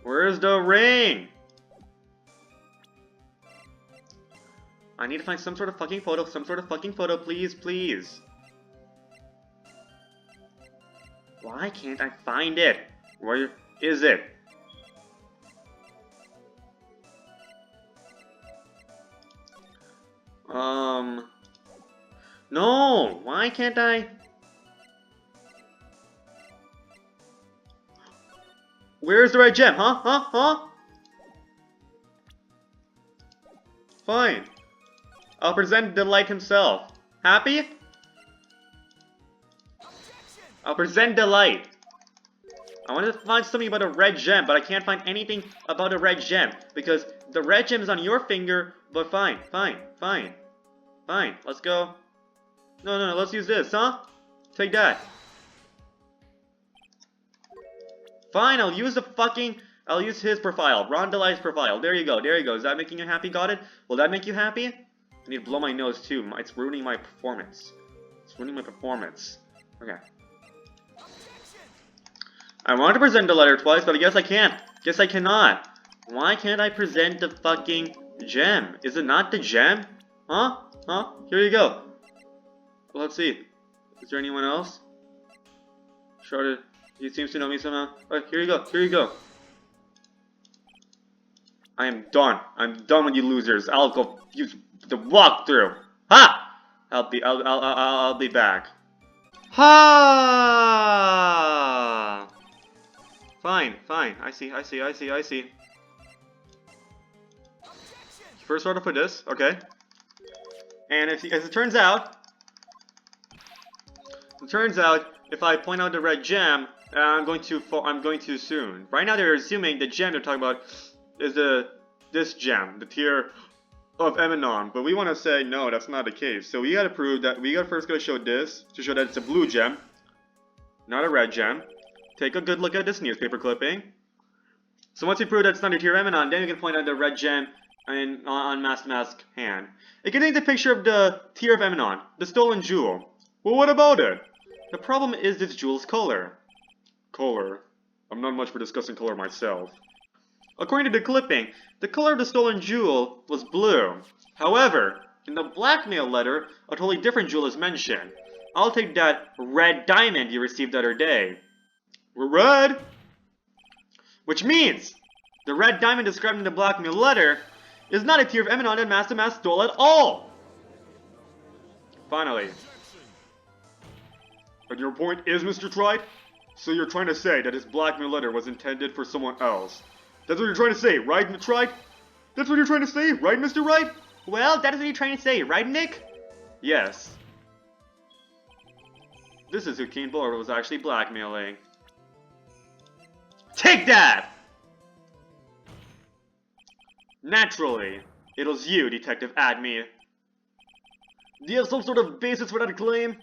Where's the ring? I need to find some sort of fucking photo, please, please. Why can't I find it? Where is it? No! Why can't I? Where's the red gem? Huh? Fine. I'll present Delight himself. Happy? I'll present Delight. I wanted to find something about a red gem, but I can't find anything about a red gem. Because the red gem is on your finger, but fine. Let's go. No, let's use this, huh? Take that. Fine, I'll use his profile. Ron Delight's profile. There you go. Is that making you happy? Got it? Will that make you happy? I need to blow my nose too. It's ruining my performance. Okay. I wanted to present the letter twice, but I guess I can't. Guess I cannot. Why can't I present the fucking gem? Is it not the gem? Huh? Here you go. Well, let's see. Is there anyone else? Charlotte, he seems to know me somehow. Alright, here you go. I am done. I'm done with you losers. I'll go use the walkthrough. Ha! I'll be back. Ha! Fine. I see. First order for this, okay. And as it turns out, if I point out the red gem, I'm going too soon. Right now they're assuming the gem they're talking about is this gem, the tier of Eminon, but we want to say no, that's not the case. So we gotta prove that first gotta show this to show that it's a blue gem, not a red gem. Take a good look at this newspaper clipping. So once we prove that it's not a tier of Eminon, then we can point out the red gem on Mask hand. It contains a picture of the tier of Eminon, the stolen jewel. Well, what about it? The problem is this jewel's color. Color? I'm not much for discussing color myself. According to the clipping, the color of the stolen jewel was blue. However, in the blackmail letter, a totally different jewel is mentioned. I'll take that red diamond you received the other day. Red? Which means, the red diamond described in the blackmail letter is not a tier of Eminon that Master stole at all! Finally. And your point is, Mr. Trite? So you're trying to say that his blackmail letter was intended for someone else? That's what you're trying to say, right, Mr. Trite? That's what you're trying to say, right, Mr. Wright? Well, that is what you're trying to say, right, Nick? Yes. This is who Keen Bullard was actually blackmailing. Take that! Naturally, it was you, Detective Adme. Do you have some sort of basis for that claim?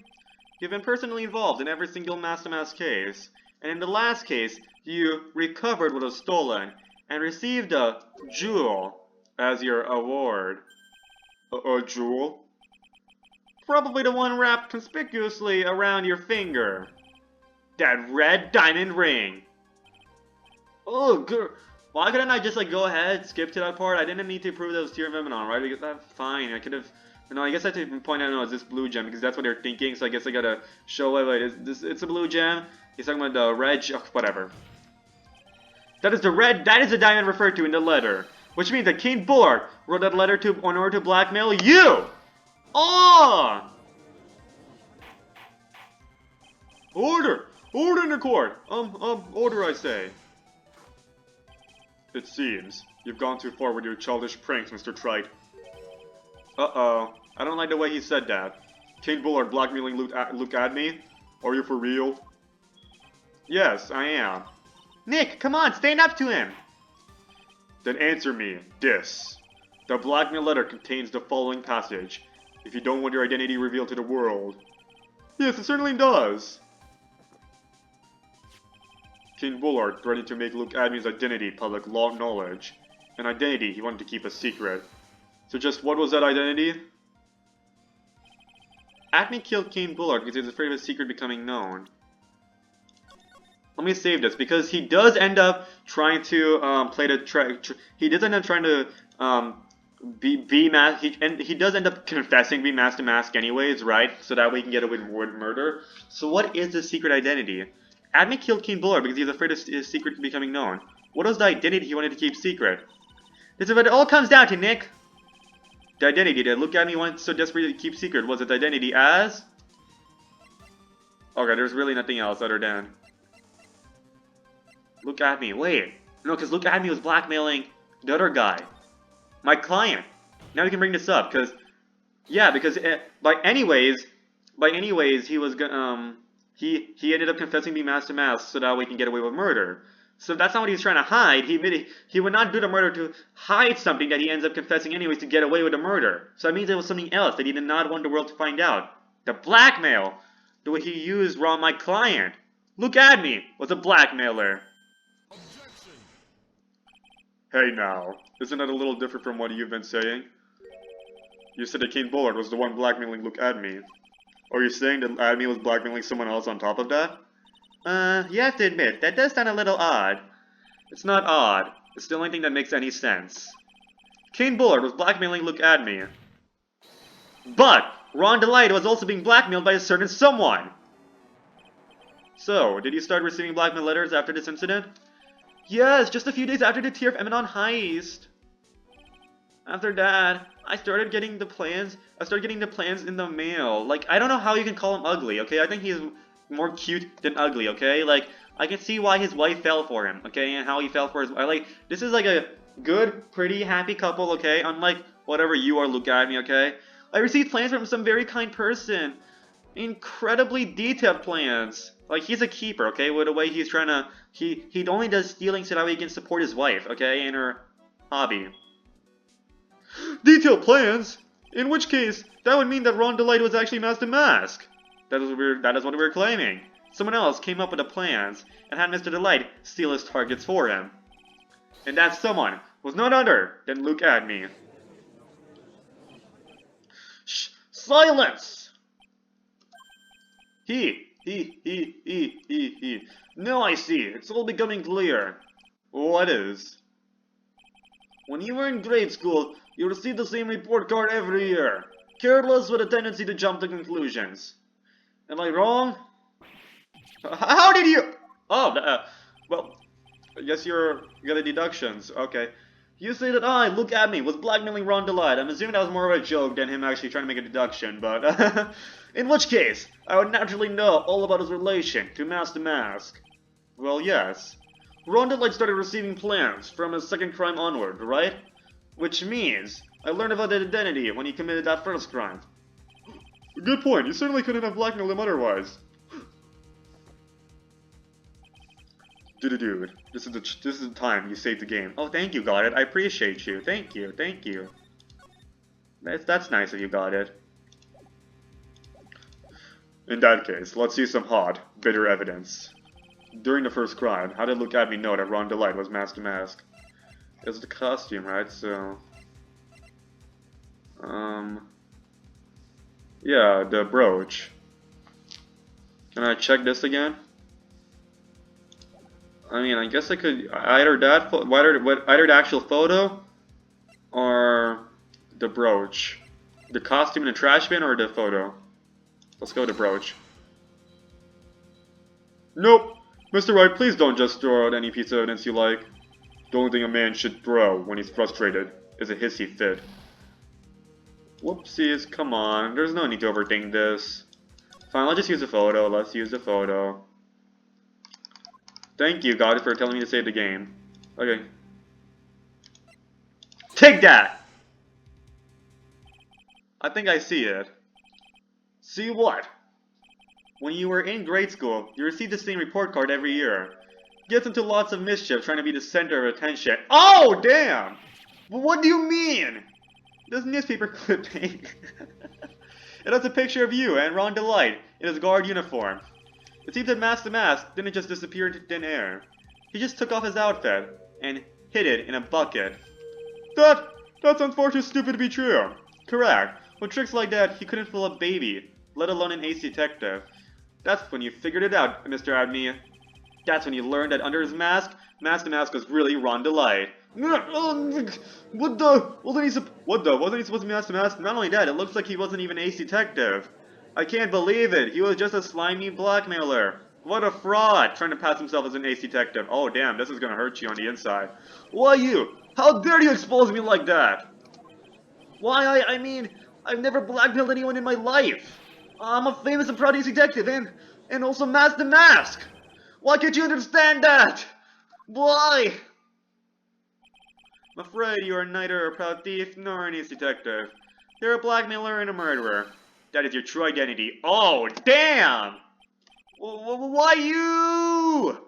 You've been personally involved in every single Master case, and in the last case, you recovered what was stolen, and received a jewel as your award. A jewel? Probably the one wrapped conspicuously around your finger. That red diamond ring. Oh, good. Why couldn't I just like go ahead, skip to that part? I didn't need to prove that was Tear of Eminon, right? Because that's fine. I could have. No, I guess I have to point out, no, it's this blue gem because that's what they're thinking. So I guess I gotta show. Wait, it's a blue gem. He's talking about the red. Oh, whatever. That is the red. That is the diamond referred to in the letter, which means that King Bullard wrote that letter to in order to blackmail you. Oh! Order! Order in the court! Order I say. It seems you've gone too far with your childish pranks, Mr. Trite. Uh-oh. I don't like the way he said that. King Bullard blackmailing Luke at me? Are you for real? Yes, I am. Nick, come on, stand up to him! Then answer me, this. The blackmail letter contains the following passage. If you don't want your identity revealed to the world. Yes, it certainly does. King Bullard threatened to make Luke Admin's identity public law knowledge. An identity he wanted to keep a secret. So just what was that identity? Admin killed King Bullard because he was afraid of his secret becoming known. Let me save this because he does end up trying to play the he does end up trying to he does end up confessing be mask to mask anyways, right? So that way he can get away with murder. So what is the secret identity? Admin killed King Bullard because he was afraid of his secret becoming known. What was the identity he wanted to keep secret? This is what it all comes down to, Nick. The identity that Luke Admin wanted so desperately to keep secret was its identity as... Okay, there's really nothing else other than... Luke Admin, wait. No, because Luke Admin was blackmailing the other guy. My client. Now we can bring this up, because... Yeah, because by anyways, he was he ended up confessing to be mask to mask so that way he can get away with murder. So that's not what he was trying to hide. He admitted he would not do the murder to hide something that he ends up confessing anyways to get away with the murder. So that means it was something else that he did not want the world to find out. The blackmail! The way he used my client. Look at me! Was a blackmailer. Objection. Hey now, isn't that a little different from what you've been saying? You said that King Bullard was the one blackmailing Luke Admin. Are you saying that Admin was blackmailing someone else on top of that? You have to admit, that does sound a little odd. It's not odd. It's the only thing that makes any sense. King Bullard was blackmailing Luke Admin. But, Ron Delight was also being blackmailed by a certain someone. So, did you start receiving blackmail letters after this incident? Yes, just a few days after the Tear of Eminon heist. After that, I started getting the plans. I started getting the plans in the mail. Like, I don't know how you can call him ugly, okay? I think he's more cute than ugly, okay? Like, I can see why his wife fell for him, okay? And how he fell for his... Like, this is like a good, pretty, happy couple, okay? Unlike whatever you are, look at me, okay? I received plans from some very kind person. Incredibly detailed plans. Like, he's a keeper, okay? With the way he's trying to... He only does stealing so that way he can support his wife, okay? And her hobby. Detailed plans? In which case, that would mean that Ron Delight was actually mask to mask. That is what we were claiming. Someone else came up with the plans and had Mr. Delight steal his targets for him. And that someone was none other than Luke Admin. Shh! Silence! He. Now I see. It's all becoming clear. What is? When you were in grade school, you received the same report card every year. Careless with a tendency to jump to conclusions. Am I wrong? How did you... Oh, well, I guess you got a deductions. Okay. You say that I, Luke Admin, was blackmailing Ron Delight. I'm assuming that was more of a joke than him actually trying to make a deduction, but... in which case, I would naturally know all about his relation to Mask. Well, yes. Ron Delight started receiving plans from his second crime onward, right? Which means, I learned about his identity when he committed that first crime. Good point. You certainly couldn't have blackmailed him otherwise. Dude, this is the time you saved the game. Oh, thank you, got it. I appreciate you. Thank you. That's nice of you, got it. In that case, let's see some hot, bitter evidence. During the first crime, how did Luke Admin know that Ron Delight was mask to mask? It was the costume, right? So... Yeah, the brooch. Can I check this again? I mean, I guess I could either either the actual photo or the brooch. The costume in the trash bin or the photo? Let's go with the brooch. Nope. Mr. Wright, please don't just throw out any piece of evidence you like. The only thing a man should throw when he's frustrated is a hissy fit. Whoopsies, come on. There's no need to overthink this. Fine, let's just use the photo. Let's use the photo. Thank you, God, for telling me to save the game. Okay. Take that! I think I see it. See what? When you were in grade school, you received the same report card every year. Gets into lots of mischief trying to be the center of attention. Oh, damn! What do you mean? This newspaper clipping. It has a picture of you and Ron Delight in his guard uniform. It seems that Mask the Mask didn't just disappear into thin air. He just took off his outfit and hid it in a bucket. That's unfortunately stupid to be true. Correct. With tricks like that, he couldn't fool a baby, let alone an ace detective. That's when you figured it out, Mr. Abney. That's when you learned that under his mask, Mask the Mask was really Ron Delight. What the? Wasn't he supposed to be Mask the Mask? Not only that, it looks like he wasn't even ace detective. I can't believe it. He was just a slimy blackmailer. What a fraud, trying to pass himself as an ace detective. Oh damn, this is gonna hurt you on the inside. Why you? How dare you expose me like that? Why, I mean, I've never blackmailed anyone in my life. I'm a famous and proud ace detective, and also Mask the Mask. Why can't you understand that? Why? I'm afraid you are neither a proud thief nor an ace detective. You're a blackmailer and a murderer. That is your true identity. Oh, damn! Why you?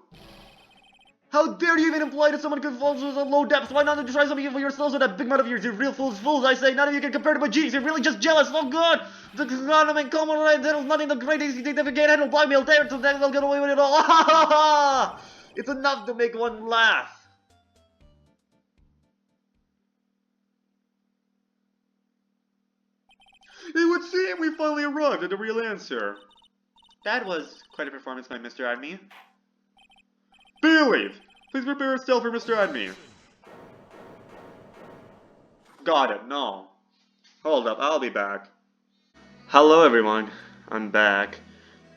How dare you even imply that someone could fall to a low depths? Why not try something for yourselves with that big mouth of yours? You're real fools, I say. None of you can compare to my genius. You're really just jealous. Oh, good. The economy common right there is nothing the greatest you think they can't handle blackmail there, so they'll get away with it all. It's enough to make one laugh. It would seem we finally arrived at the real answer. That was quite a performance by Mr. Adme. Believe! Please prepare yourself for Mr. Adme. Got it, no. Hold up, I'll be back. Hello everyone, I'm back.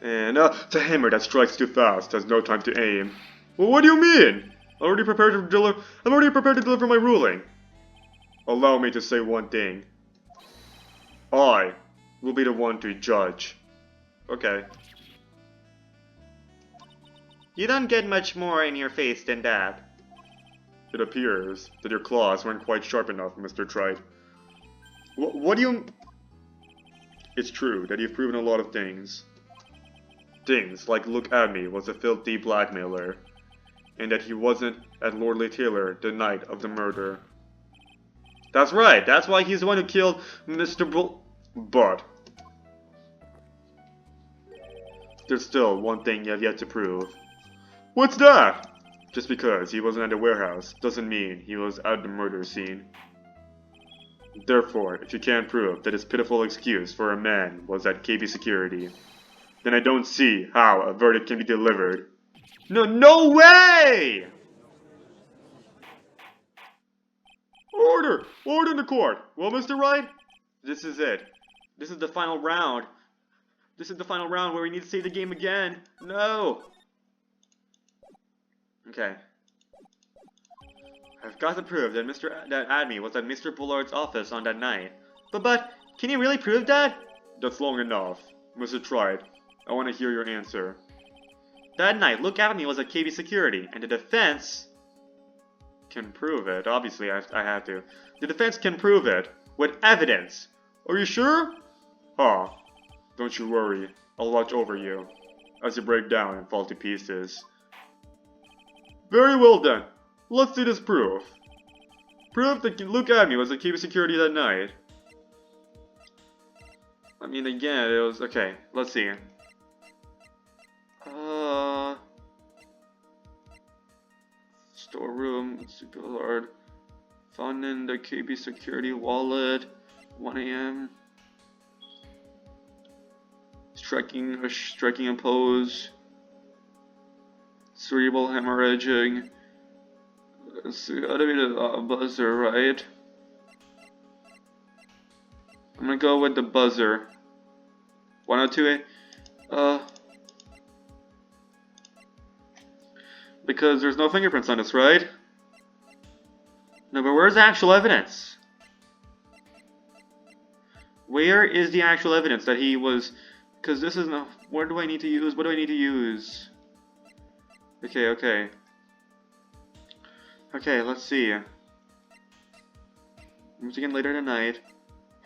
And, the hammer that strikes too fast has no time to aim. Well, what do you mean? I'm already prepared to deliver my ruling. Allow me to say one thing. I will be the one to judge. Okay. You don't get much more in your face than that. It appears that your claws weren't quite sharp enough, Mr. Trite. What do you... It's true that you've proven a lot of things. Things like Look At Me was a filthy blackmailer, and that he wasn't at Lordly Taylor the night of the murder. That's right, that's why he's the one who killed Mr. But there's still one thing you have yet to prove. What's that? Just because he wasn't at the warehouse doesn't mean he was at the murder scene. Therefore, if you can't prove that his pitiful excuse for a man was at KB security, then I don't see how a verdict can be delivered. No way! Order! Order in the court! Well, Mr. Wright, this is it. This is the final round. This is the final round where we need to save the game again. No! Okay. I've got to prove that that Adme was at Mr. Bullard's office on that night. But, can you really prove that? That's long enough. Mr. Trite, I want to hear your answer. That night, Look At Me was at KB Security, and the defense can prove it. Obviously, I have to. The defense can prove it with evidence. Are you sure? Huh. Don't you worry. I'll watch over you as you break down and fall to pieces. Very well then. Let's see this proof. Proof that Look At Me was at KB Security that night. I mean, again, it was... Okay, let's see. Storeroom, super hard. Found in the KB Security wallet. 1 AM. striking and pose. Cerebral hemorrhaging. It's gotta be the buzzer, right? I'm gonna go with the buzzer. 102A. Because there's no fingerprints on this, right? No, but where's the actual evidence? Where is the actual evidence that he was... Because this is no... Where do I need to use? What do I need to use? Okay, okay. Okay, let's see. Once again, later tonight.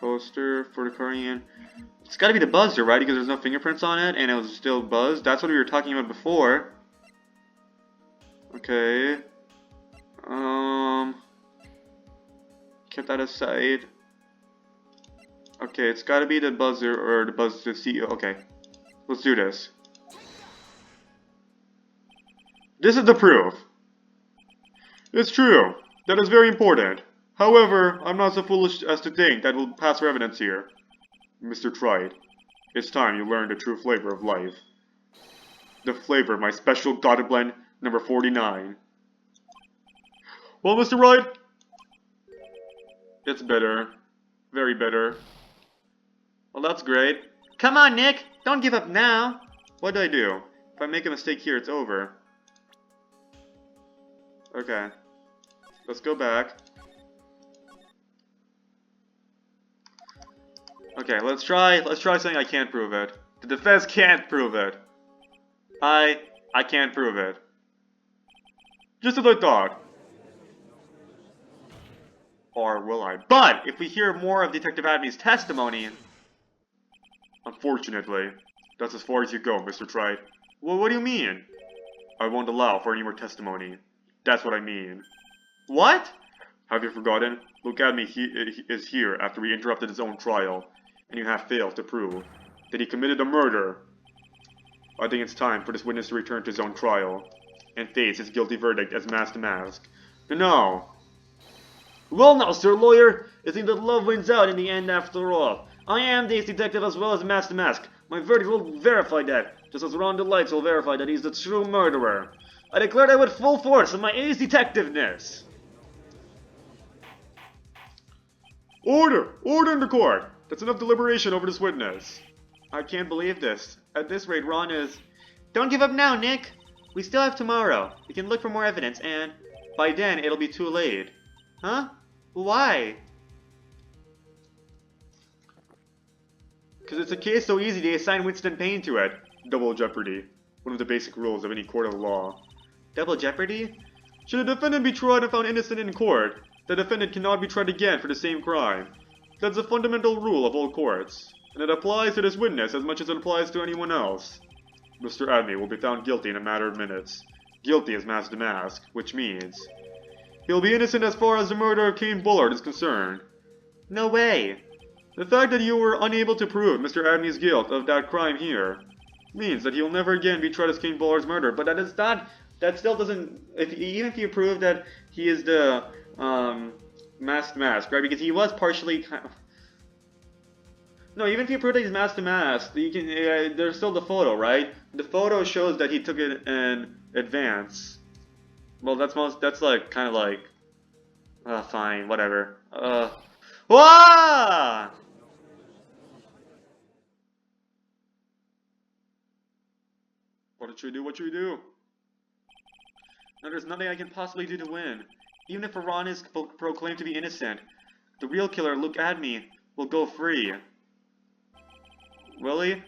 Poster for the Korean. It's gotta be the buzzer, right? Because there's no fingerprints on it and it was still buzzed. That's what we were talking about before. Okay. Keep that aside. Okay, it's gotta be the buzzer or the buzzer CEO. Okay. Let's do this. This is the proof. It's true. That is very important. However, I'm not so foolish as to think that we'll pass for evidence here. Mr. Tride, it's time you learned the true flavor of life. The flavor of my special God blend number 49. Well, Mr. Wright, it's bitter. Very bitter. Well, that's great. Come on, Nick! Don't give up now! What do I do? If I make a mistake here, it's over. Okay. Let's go back. Okay, let's try saying I can't prove it. The defense can't prove it. I can't prove it. Just as I thought. Or will I? But, if we hear more of Detective Adney's testimony... Unfortunately, that's as far as you go, Mr. Tride. Well, what do you mean? I won't allow for any more testimony. That's what I mean. What? Have you forgotten? Luke Adney is here after we interrupted his own trial, and you have failed to prove that he committed a murder. I think it's time for this witness to return to his own trial, and face his guilty verdict as mask to mask. No. Well now, sir lawyer, it seems that love wins out in the end after all. I am the ace detective as well as mask to mask. My verdict will verify that, just as Ron Delights will verify that he's the true murderer. I declare that with full force of my ace detectiveness. Order! Order in the court! That's enough deliberation over this witness. I can't believe this. At this rate, Ron is... Don't give up now, Nick! We still have tomorrow. We can look for more evidence, and... by then, it'll be too late. Huh? Why? Because it's a case so easy they assign Winston Payne to it. Double jeopardy. One of the basic rules of any court of law. Double jeopardy? Should a defendant be tried and found innocent in court, the defendant cannot be tried again for the same crime. That's a fundamental rule of all courts, and it applies to this witness as much as it applies to anyone else. Mr. Adney will be found guilty in a matter of minutes. Guilty as mask to mask, which means... he'll be innocent as far as the murder of Kane Bullard is concerned. No way! The fact that you were unable to prove Mr. Adney's guilt of that crime here means that he'll never again be tried as Kane Bullard's murderer, but that is not... that still doesn't... even if you prove that he is the... mask to mask, right? Because he was partially kind of... No, even if you prove that he's mask to mask, you can, there's still the photo, right? The photo shows that he took it in advance. Well, that's like, kind of like... fine, whatever. Wah! What should we do? What should we do? No, there's nothing I can possibly do to win. Even if Iran is proclaimed to be innocent, the real killer, Luke Adney, will go free. Will he?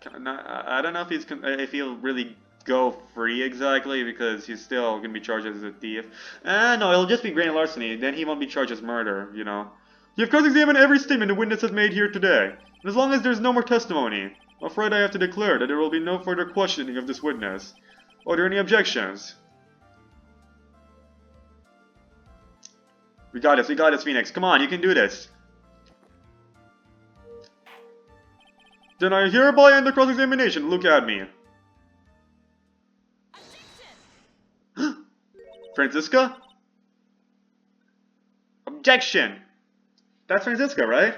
I don't know if he'll really go free exactly, because he's still gonna be charged as a thief. No, it'll just be grand larceny. Then he won't be charged as murder, you know. You have cross-examined every statement the witness has made here today. And as long as there's no more testimony, I'm afraid I have to declare that there will be no further questioning of this witness. Are there any objections? We got this, Phoenix. Come on, you can do this. Then I hereby end the cross-examination. Look at me. Franziska? Objection! That's Franziska, right?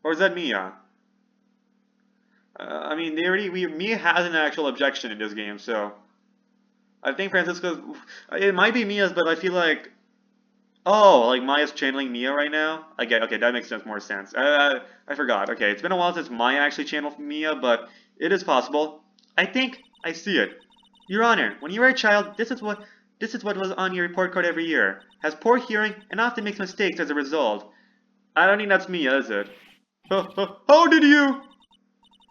Or is that Mia? I mean, Mia has an actual objection in this game, so I think Francisco. It might be Mia's, but I feel like. Oh, like Maya's channeling Mia right now? Okay, that makes more sense. I forgot. Okay, it's been a while since Maya actually channeled Mia, but it is possible. I think I see it. Your Honor, when you were a child, this is what was on your report card every year. Has poor hearing and often makes mistakes as a result. I don't think that's Mia, is it? How did you?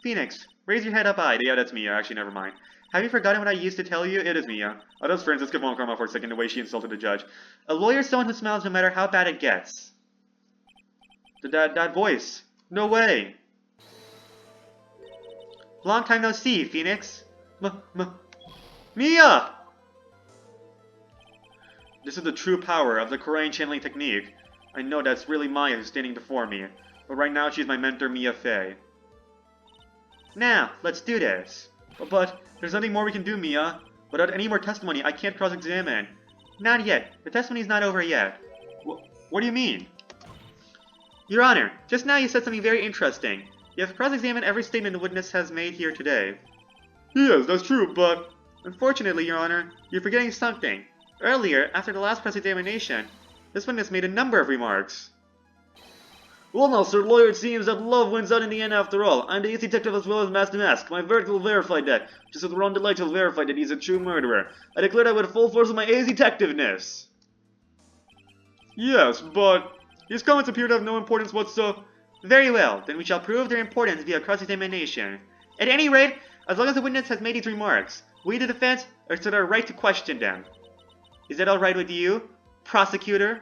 Phoenix, raise your head up high. Yeah, that's Mia. Actually, never mind. Have you forgotten what I used to tell you? It is Mia. Oh, that's Francisca von Karma for a second, the way she insulted the judge. A lawyer is someone who smiles no matter how bad it gets. That voice. No way. Long time no see, Phoenix. Mia! This is the true power of the Korean channeling technique. I know that's really Maya who's standing before me, but right now she's my mentor, Mia Fey. Now, let's do this. But there's nothing more we can do, Mia. Without any more testimony, I can't cross-examine. Not yet. The testimony's not over yet. What do you mean? Your Honor, just now you said something very interesting. You have cross-examined every statement the witness has made here today. Yes, that's true, but... Unfortunately, Your Honor, you're forgetting something. Earlier, after the last cross-examination, this witness made a number of remarks. Well now, Sir Lawyer, it seems that love wins out in the end after all. I'm the ace detective as well as Master Mask. My verdict will verify that. Just as Ron Delight will verify that he's a true murderer. I declare that with full force of my ace detectiveness. Yes, but... His comments appear to have no importance whatsoever. Very well, then we shall prove their importance via cross-examination. At any rate, as long as the witness has made these remarks, we, the defense, are to our right to question them. Is that alright with you, prosecutor?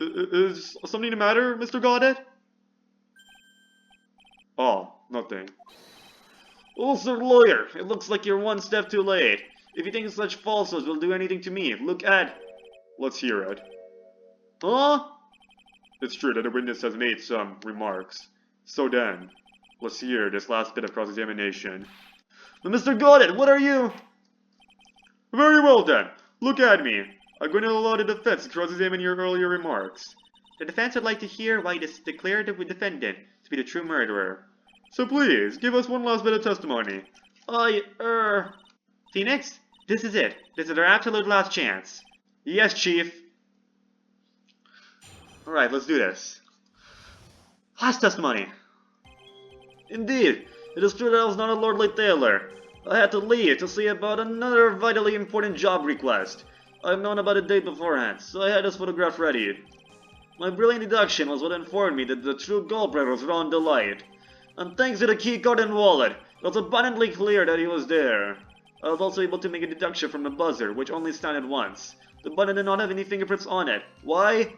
Is something the matter, Mr. Goddard? Oh, nothing. Oh, Sir Lawyer, it looks like you're one step too late. If you think such falsehoods will do anything to me, look at... Let's hear it. Huh? It's true that the witness has made some remarks. So then, let's hear this last bit of cross-examination. But Mr. Goddard, what are you? Very well then, look at me. I'm going to allow the defense to cross-examine your earlier remarks. The defense would like to hear why you declared the defendant to be the true murderer. So please, give us one last bit of testimony. Phoenix, this is it. This is our absolute last chance. Yes, Chief. Alright, let's do this. Last testimony. Indeed, it is true that I was not a lordly tailor. I had to leave to see about another vitally important job request. I've known about a date beforehand, so I had this photograph ready. My brilliant deduction was what informed me that the true culprit was Ron Delight. And thanks to the keycard and wallet, it was abundantly clear that he was there. I was also able to make a deduction from the buzzer, which only sounded once. The button did not have any fingerprints on it. Why?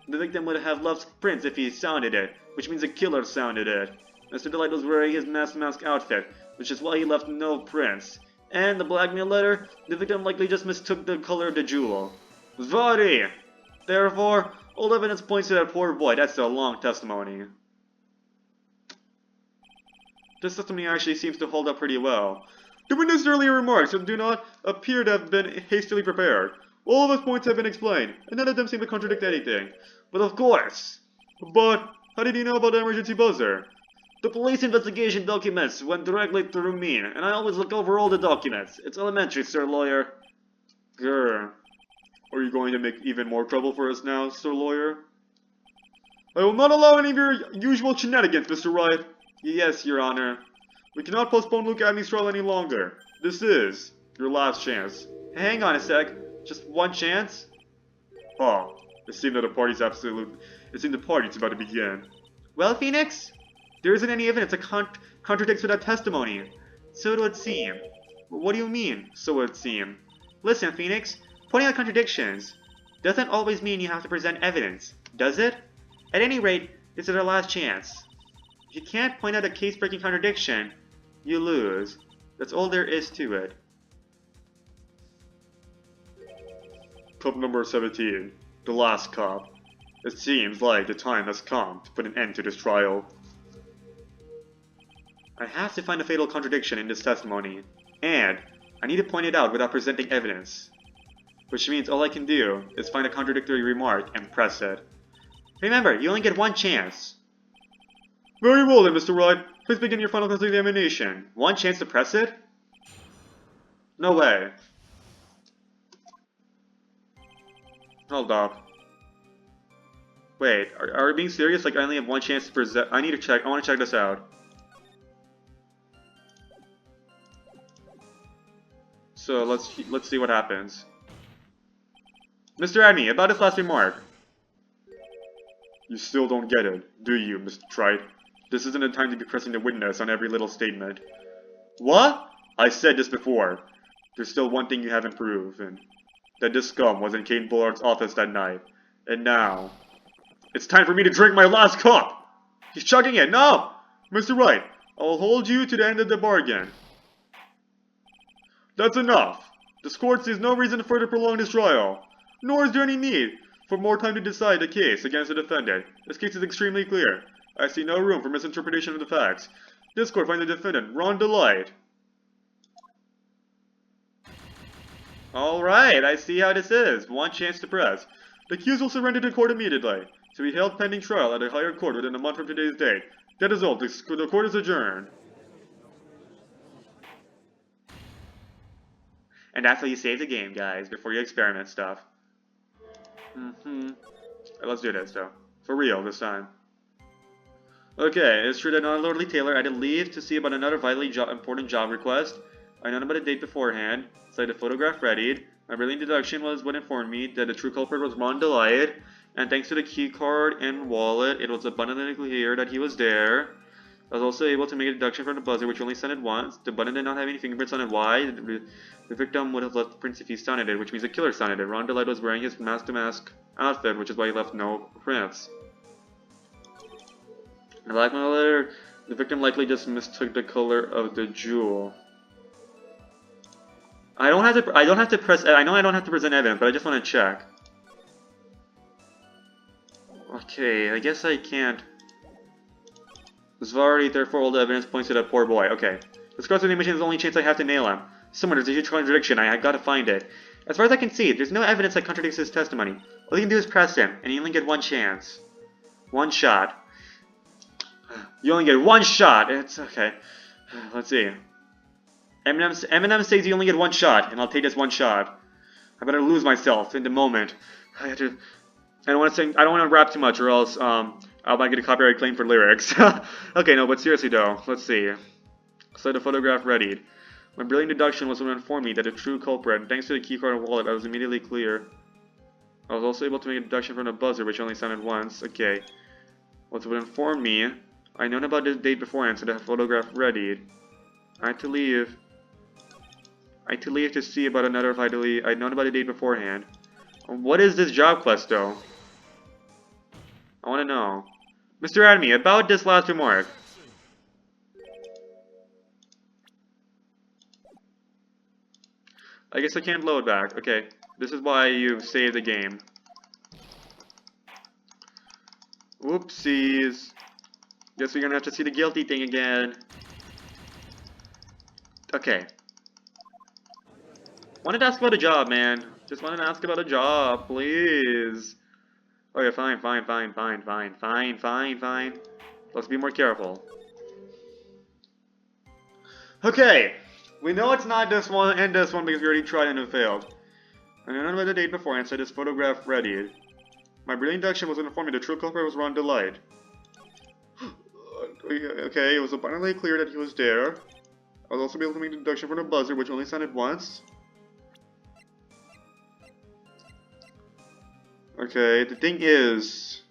The victim would have left prints if he sounded it, which means the killer sounded it. Mr. Delight was wearing his mask outfit, which is why he left no prints. And the blackmail letter, the victim likely just mistook the color of the jewel. Zvari! Therefore, all evidence points to that poor boy. That's a long testimony. This testimony actually seems to hold up pretty well. The witness' earlier remarks do not appear to have been hastily prepared. All of his points have been explained, and none of them seem to contradict anything. But of course! But, how did he know about the emergency buzzer? The police investigation documents went directly through me, and I always look over all the documents. It's elementary, Sir Lawyer. Grr. Are you going to make even more trouble for us now, Sir Lawyer? I will not allow any of your usual shenanigans, Mr. Wright. Yes, Your Honor. We cannot postpone Luke Abney's trial any longer. This is your last chance. Hang on a sec. Just one chance? Oh, it seems that the party's about to begin. Well, Phoenix? There isn't any evidence that contradicts with that testimony. So it would seem. What do you mean, so it would seem? Listen, Phoenix, pointing out contradictions doesn't always mean you have to present evidence, does it? At any rate, this is our last chance. If you can't point out a case-breaking contradiction, you lose. That's all there is to it. Cup number 17. The last cup. It seems like the time has come to put an end to this trial. I have to find a fatal contradiction in this testimony, and I need to point it out without presenting evidence. Which means all I can do is find a contradictory remark and press it. Remember, you only get one chance. Very well then, Mr. Wright. Please begin your final examination. One chance to press it? No way. Hold up. Wait, are we being serious? Like, I only have one chance to present. I need to check. I want to check this out. So let's see what happens. Mr. Adney, about his last remark. You still don't get it, do you, Mr. Trite? This isn't a time to be pressing the witness on every little statement. What? I said this before. There's still one thing you haven't proven. That this scum was in Kane Bullard's office that night. And now... It's time for me to drink my last cup! He's chugging it! No! Mr. Wright, I'll hold you to the end of the bargain. That's enough! This court sees no reason to further prolong this trial. Nor is there any need for more time to decide the case against the defendant. This case is extremely clear. I see no room for misinterpretation of the facts. This court finds the defendant, Ron Delight. Alright, I see how this is. One chance to press. The accused will surrender to court immediately, to be held pending trial at a higher court within a month from today's date. That is all. The court is adjourned. And that's how you save the game, guys, before you experiment stuff. Right, let's do this, though. For real, this time. Okay, it's true that Lordly Taylor added leave to see about another vitally important job request. I know about a date beforehand, so I had a photograph readied. My brilliant deduction was what informed me that the true culprit was Ron Delight, and thanks to the key card and wallet, it was abundantly clear that he was there. I was also able to make a deduction from the buzzer, which only sounded once. The button did not have any fingerprints on it. Why? The victim would have left prints if he sounded it, which means the killer sounded it. Ron Delight was wearing his mask-to-mask outfit, which is why he left no prints. In the blackmail letter, the victim likely just mistook the color of the jewel. I don't have to press. I know I don't have to present evidence, but I just want to check. Okay, I guess I can't. Svardy, therefore, all the evidence points to that poor boy. Okay. Discuss with the image is the only chance I have to nail him. Somewhere there's a huge contradiction. I gotta find it. As far as I can see, there's no evidence that contradicts his testimony. All you can do is press him, and you only get one chance. One shot. You only get one shot. It's okay. Let's see. Eminem says you only get one shot, and I'll take this one shot. I better lose myself in the moment. I don't want to rap too much, or else I might get a copyright claim for lyrics. Okay, no, but seriously though, let's see. So the photograph readied. My brilliant deduction was what informed me that the true culprit, and thanks to the keycard and wallet, I was immediately clear. I was also able to make a deduction from the buzzer, which only sounded once. Okay. What's what informed me? I known about this date beforehand, so the photograph readied. I had to leave. To see about another vitally. I'd known about the date beforehand. What is this job quest, though? I want to know. Mr. Adney, about this last remark. I guess I can't load back. Okay. This is why you saved the game. Whoopsies. Guess we're gonna have to see the guilty thing again. Okay. Wanted to ask about a job, man. Just wanted to ask about a job, please. Okay, fine. Let's be more careful. Okay. We know it's not this one and this one because we already tried and it failed. I know about the date beforehand, so this photograph ready. My brilliant deduction was informed me the true culprit was Ron Delight. Okay, it was abundantly clear that he was there. I was also able to make the deduction from the buzzer, which only sounded once. Okay, the thing is...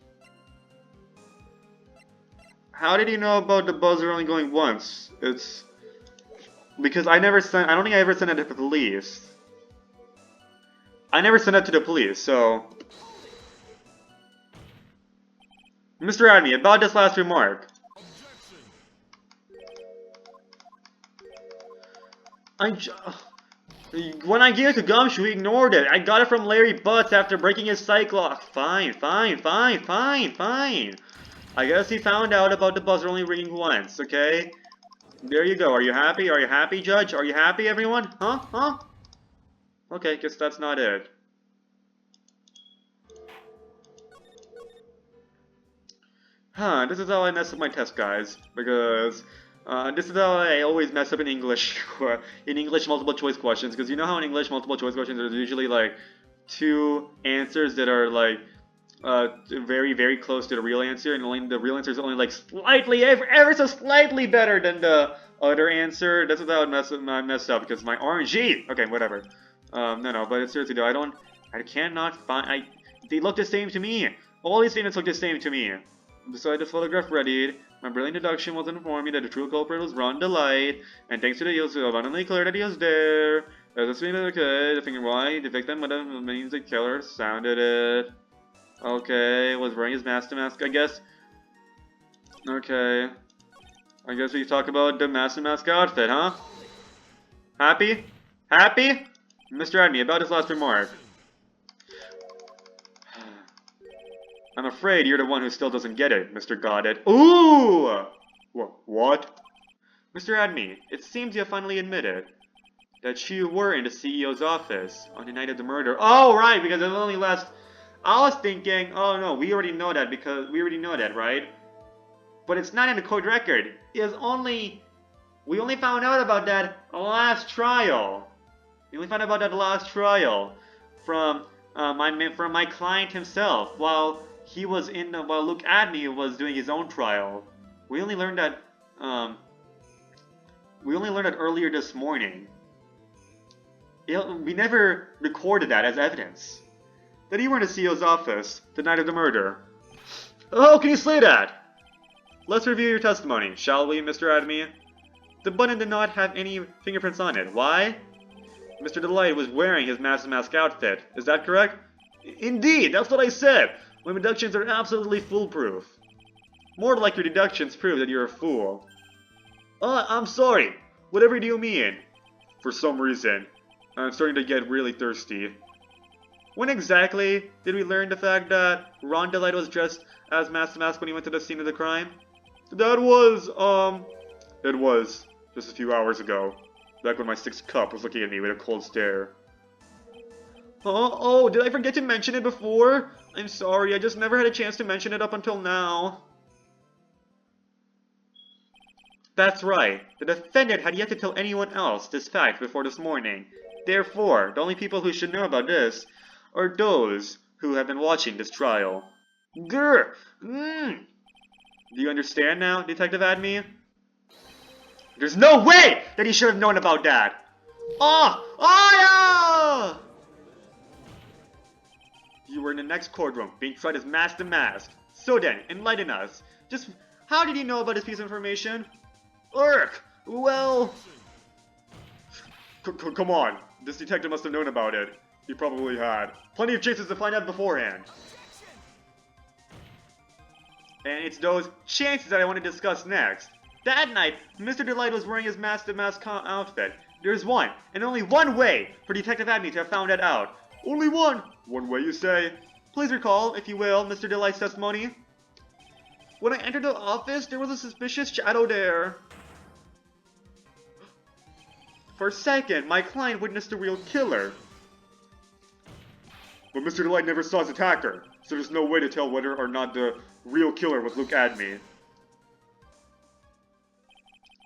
How did he know about the buzzer only going once? It's... Because I don't think I ever sent it to the police. I never sent it to the police, so... Mr. Adney, about this last remark. When I gave it to Gumshoe, he ignored it. I got it from Larry Butts after breaking his cyclock. Fine. I guess he found out about the buzzer only ringing once, okay? There you go. Are you happy? Are you happy, Judge? Are you happy, everyone? Huh? Okay, guess that's not it. This is how I mess up my test, guys, because this is how I always mess up in English, in English multiple choice questions, because you know how in English multiple choice questions there's usually like 2 answers that are like very, very close to the real answer, and only the real answer is only like slightly, ever so slightly better than the other answer. That's how I messed up, because my RNG. Okay, whatever. No, but seriously though, I cannot find. They look the same to me. All these statements look the same to me. Beside the photograph readied, my brilliant deduction was informed me that the true culprit was Ron Delight, and thanks to the yields, it was abundantly clear that he was there. As a screen okay, the finger why the victim would have means the killer sounded it. Okay, was wearing his master mask, I guess. Okay. I guess we talk about the master mask outfit, huh? Happy? Happy? Mr. Adney, about his last remark. I'm afraid you're the one who still doesn't get it, Mr. Goddard. Ooh! What? Mr. Adney, it seems you have finally admitted that you were in the CEO's office on the night of the murder. Oh, right, because it only last... I was thinking, oh no, we already know that, right? But it's not in the court record. We only found out about that last trial. We only found out about that last trial from my client himself, while he was while Luke Adney was doing his own trial. We only learned that earlier this morning. We never recorded that as evidence. That you were in the CEO's office the night of the murder. Oh, can you say that? Let's review your testimony, shall we, Mr. Adney? The button did not have any fingerprints on it. Why? Mr. Delight was wearing his master mask outfit. Is that correct? Indeed, that's what I said. My deductions are absolutely foolproof. More like your deductions prove that you're a fool. I'm sorry. Whatever do you mean? For some reason, I'm starting to get really thirsty. When exactly did we learn the fact that Ron Delight was dressed as Master Mask when he went to the scene of the crime? That was, it was just a few hours ago. Back when my 6th cup was looking at me with a cold stare. Oh, did I forget to mention it before? I'm sorry, I just never had a chance to mention it up until now. That's right. The defendant had yet to tell anyone else this fact before this morning. Therefore, the only people who should know about this are those who have been watching this trial. Grr! Do you understand now, Detective Adney? There's no way that he should have known about that! Yeah! You were in the next courtroom, being tried as Master Mask. So then, enlighten us. Just, how did you know about this piece of information? Well... Come on, this detective must have known about it. He probably had. Plenty of chances to find out beforehand. And it's those chances that I want to discuss next. That night, Mr. Delight was wearing his Master Mask outfit. There's one, and only one way for Detective Adney to have found that out. Only one! One way, you say? Please recall, if you will, Mr. Delight's testimony. When I entered the office, there was a suspicious shadow there. For a second, my client witnessed the real killer. But Mr. Delight never saw his attacker, so there's no way to tell whether or not the real killer was Luke Adney.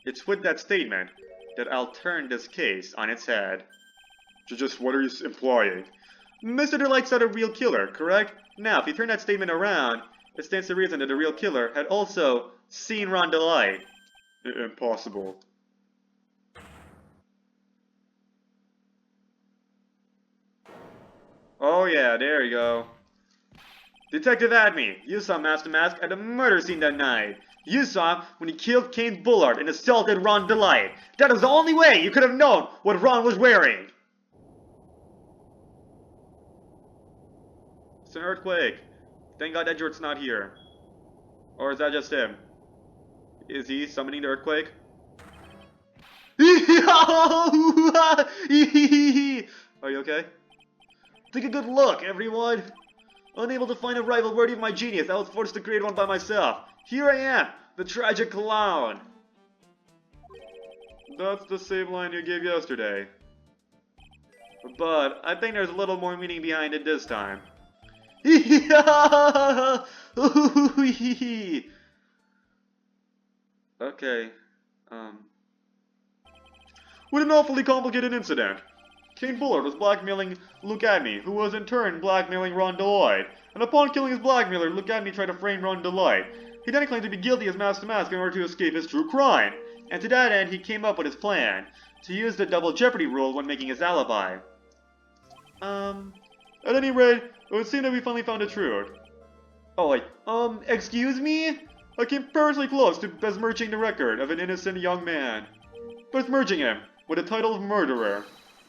It's with that statement that I'll turn this case on its head. Just what are you implying? Mr. Delight saw the real killer, correct? Now, if you turn that statement around, it stands to reason that the real killer had also seen Ron Delight. Impossible. Oh yeah, there you go. Detective Adney, you saw Master Mask at the murder scene that night. You saw him when he killed Kane Bullard and assaulted Ron Delight. That was the only way you could have known what Ron was wearing. It's an earthquake. Thank God Edgeworth's not here. Or is that just him? Is he summoning the earthquake? Are you okay? Take a good look, everyone! Unable to find a rival worthy of my genius, I was forced to create one by myself. Here I am, the tragic clown! That's the same line you gave yesterday. But I think there's a little more meaning behind it this time. Okay, with an awfully complicated incident. King Bullard was blackmailing Lucadney, who was in turn blackmailing Ron Deloitte. And upon killing his blackmailer, Lucadney tried to frame Ron Deloitte. He then claimed to be guilty as Master Mask in order to escape his true crime. And to that end, he came up with his plan, to use the double jeopardy rule when making his alibi. At any rate, it would seem that we finally found the truth. Oh wait, excuse me? I came perilously close to besmirching the record of an innocent young man. Besmirching him with the title of murderer.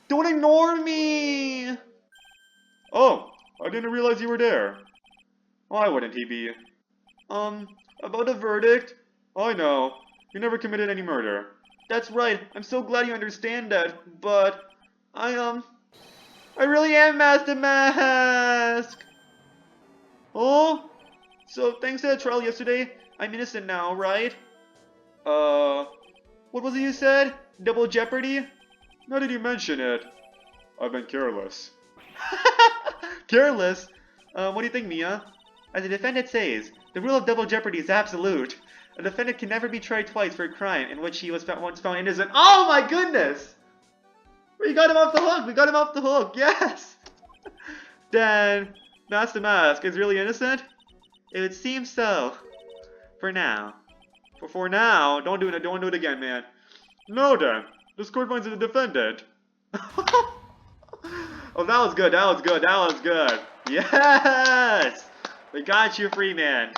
Don't ignore me! Oh, I didn't realize you were there. Why wouldn't he be? About the verdict? I know. You never committed any murder. That's right, I'm so glad you understand that, but... I really am Master Mask! Oh? So, thanks to that trial yesterday, I'm innocent now, right? What was it you said? Double jeopardy? Now that you mention it, I've been careless. Careless? What do you think, Mia? As the defendant says, the rule of double jeopardy is absolute. A defendant can never be tried twice for a crime in which he was once found innocent. Oh my goodness! We got him off the hook! We got him off the hook! Yes! Then, Master Mask is really innocent? It would seem so. For now. For now? Don't do it again, man. No then. This court finds the defendant. Oh, that was good, that was good, that was good. Yes! We got you free, man.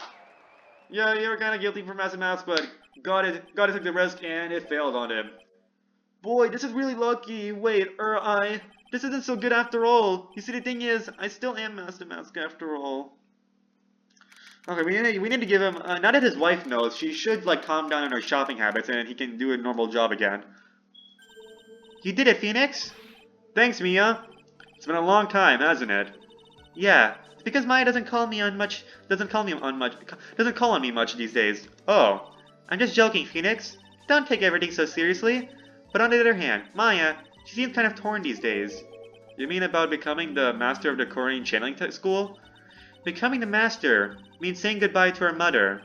Yeah, you were kind of guilty for Master Mask, but God took the risk and it failed on him. Boy, this is really lucky. Wait, this isn't so good after all. You see, the thing is, I still am Master Mask after all. Okay, we need to give him, now that his wife knows, she should, like, calm down on her shopping habits and he can do a normal job again. You did it, Phoenix? Thanks, Mia. It's been a long time, hasn't it? Yeah, it's because Maya doesn't call on me much these days. Oh, I'm just joking, Phoenix. Don't take everything so seriously. But on the other hand, Maya, she seems kind of torn these days. You mean about becoming the master of the Korean channeling school? Becoming the master means saying goodbye to her mother,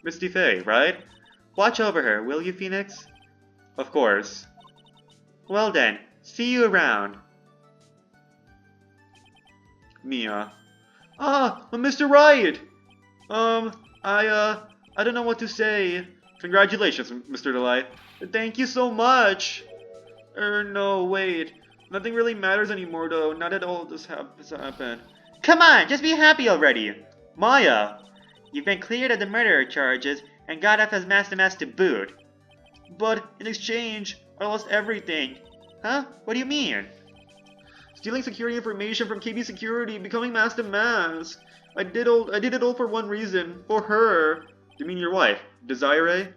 Misty Faye, right? Watch over her, will you, Phoenix? Of course. Well then, see you around. Mia. Ah, Mr. Wright! I don't know what to say. Congratulations, Mr. Delight. Thank you so much! No, wait. Nothing really matters anymore, though, now that all this has happened. Come on, just be happy already! Maya! You've been cleared of the murder charges and got off as Master Mask to boot. But, in exchange, I lost everything. Huh? What do you mean? Stealing security information from KB Security, becoming Master Mask. I did it all for one reason. For her. You mean your wife, Desiree?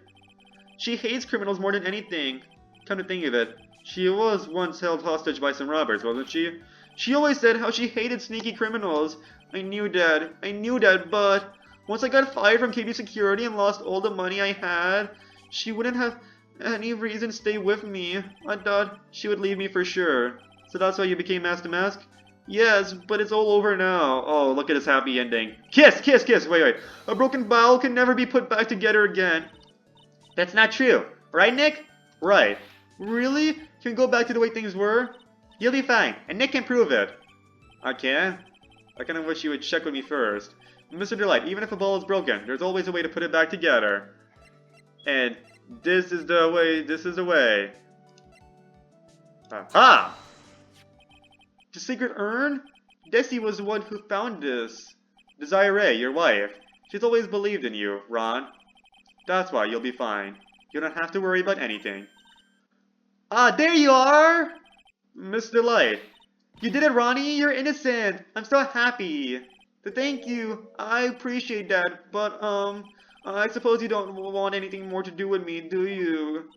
She hates criminals more than anything. Come to think of it, she was once held hostage by some robbers, wasn't she? She always said how she hated sneaky criminals. I knew that, but once I got fired from KB Security and lost all the money I had, she wouldn't have any reason to stay with me. I thought she would leave me for sure. So that's why you became Master Mask? Yes, but it's all over now. Oh, look at this happy ending. Kiss, kiss, kiss. Wait. A broken bowel can never be put back together again. That's not true. Right, Nick? Right. Really? Can we go back to the way things were? You'll be fine, and Nick can prove it. I can? I kind of wish you would check with me first. Mr. Delight, even if a ball is broken, there's always a way to put it back together. And this is the way, Aha! The secret urn? Desi was the one who found this. Desiree, your wife. She's always believed in you, Ron. That's why you'll be fine. You don't have to worry about anything. Ah, there you are! Miss Delight. You did it, Ronnie! You're innocent! I'm so happy! Thank you! I appreciate that, but, I suppose you don't want anything more to do with me, do you?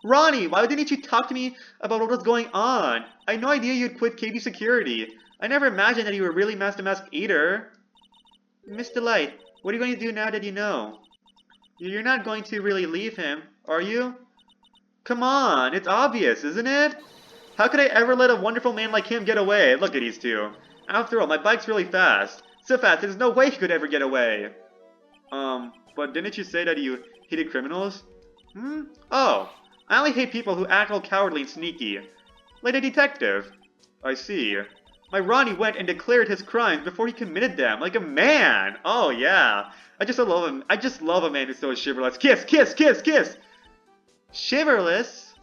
Ronnie, why didn't you talk to me about what was going on? I had no idea you'd quit KB Security. I never imagined that you were really Master Mask either. Miss Delight, what are you going to do now that you know? You're not going to really leave him, are you? Come on, it's obvious, isn't it? How could I ever let a wonderful man like him get away? Look at these two. After all, my bike's really fast. So fast, there's no way he could ever get away. But didn't you say that you hated criminals? Hmm? Oh, I only hate people who act all cowardly and sneaky. Like a detective. I see. My Ronnie went and declared his crimes before he committed them, like a man. Oh yeah. I just love him. I just love a man who's so chivalrous. Kiss, kiss, kiss, kiss. Chivalrous?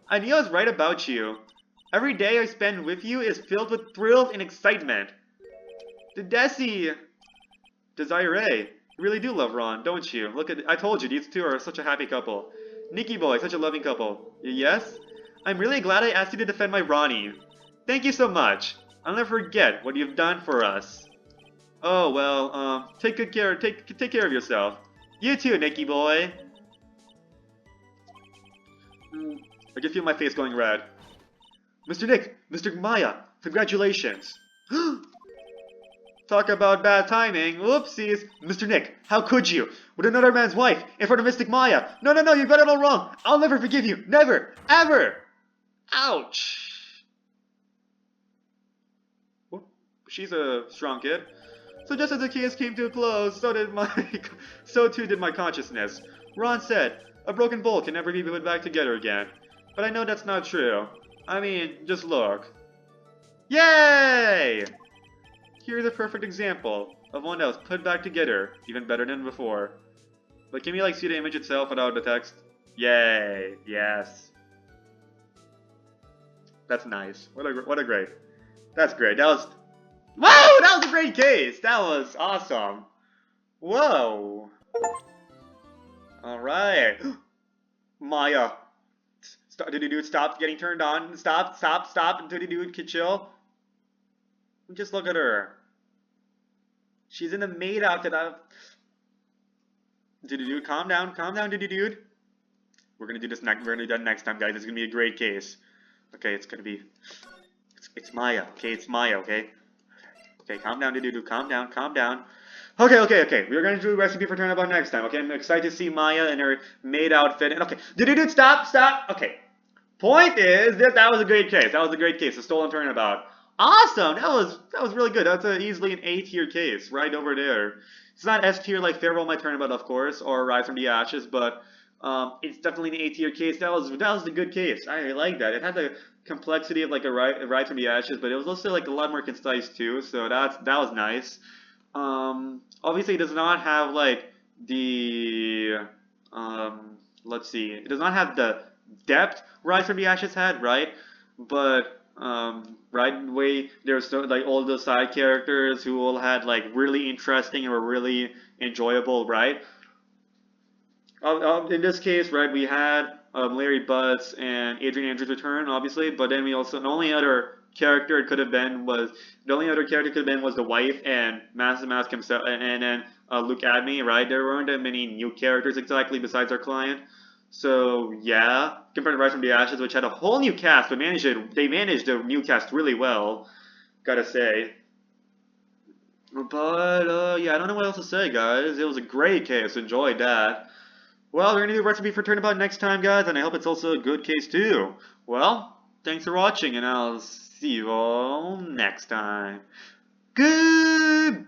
I knew I was right about you. Every day I spend with you is filled with thrills and excitement. The Desi, Desiree, you really do love Ron, don't you? Look at, I told you, these two are such a happy couple. Nikki boy, such a loving couple. Yes? I'm really glad I asked you to defend my Ronnie. Thank you so much. I'll never forget what you've done for us. Oh, well, take good care, take care of yourself. You too, Nikki boy. I can feel my face going red. Mr. Nick, Mr. Maya, congratulations. Talk about bad timing. Whoopsies. Mr. Nick, how could you? With another man's wife, in front of Mystic Maya. No, no, no, you got it all wrong. I'll never forgive you. Never. Ever. Ouch. She's a strong kid. So just as the case came to a close, so too did my consciousness. Ron said, a broken bowl can never be put back together again. But I know that's not true. I mean, just look. Yay! Here's a perfect example of one that was put back together, even better than before. But can we like see the image itself without the text? Yay! Yes. That's nice. What a great. That's great. That was. Whoa! That was a great case. That was awesome. Whoa. All right. Maya. Did the dude stop getting turned on? Stop. Did the dude could chill? Just look at her. She's in a maid outfit. Did the dude calm down? Calm down, did the dude? We're gonna do this next. We're gonna do that next time, guys. It's gonna be a great case. Okay, it's gonna be. It's Maya. Okay, it's Maya. Okay. Okay, calm down, dude. Calm down. Calm down. Okay. We're gonna do a recipe for turnabout next time. Okay, I'm excited to see Maya in her maid outfit. And okay, dude, stop. Okay. Point is, that was a great case. That was a great case. A stolen turnabout. Awesome. That was really good. That's easily an A-tier case right over there. It's not S-tier like Farewell My Turnabout, of course, or Rise from the Ashes, but it's definitely an A-tier case. That was a good case. I like that. It had the complexity of like a Rise from the Ashes, but it was also like a lot more concise too. So that was nice. Obviously, it does not have like the let's see. It does not have the depth Rise from the Ashes had, right? But right way there's so, like all the side characters who all had like really interesting and were really enjoyable, right? In this case, right, we had Larry Butts and Adrian Andrews return, obviously, but then we also the only other character it could have been was the wife and Master Mask himself, and then Luke Adney, right? There weren't that many new characters exactly besides our client. So yeah, compared to Rise from the Ashes, which had a whole new cast, but they managed the new cast really well, gotta say. But yeah, I don't know what else to say, guys. It was a great case. Enjoyed that. Well, we're gonna do a recipe for turnabout next time, guys, and I hope it's also a good case too. Well, thanks for watching, and I'll see you all next time. Goodbye.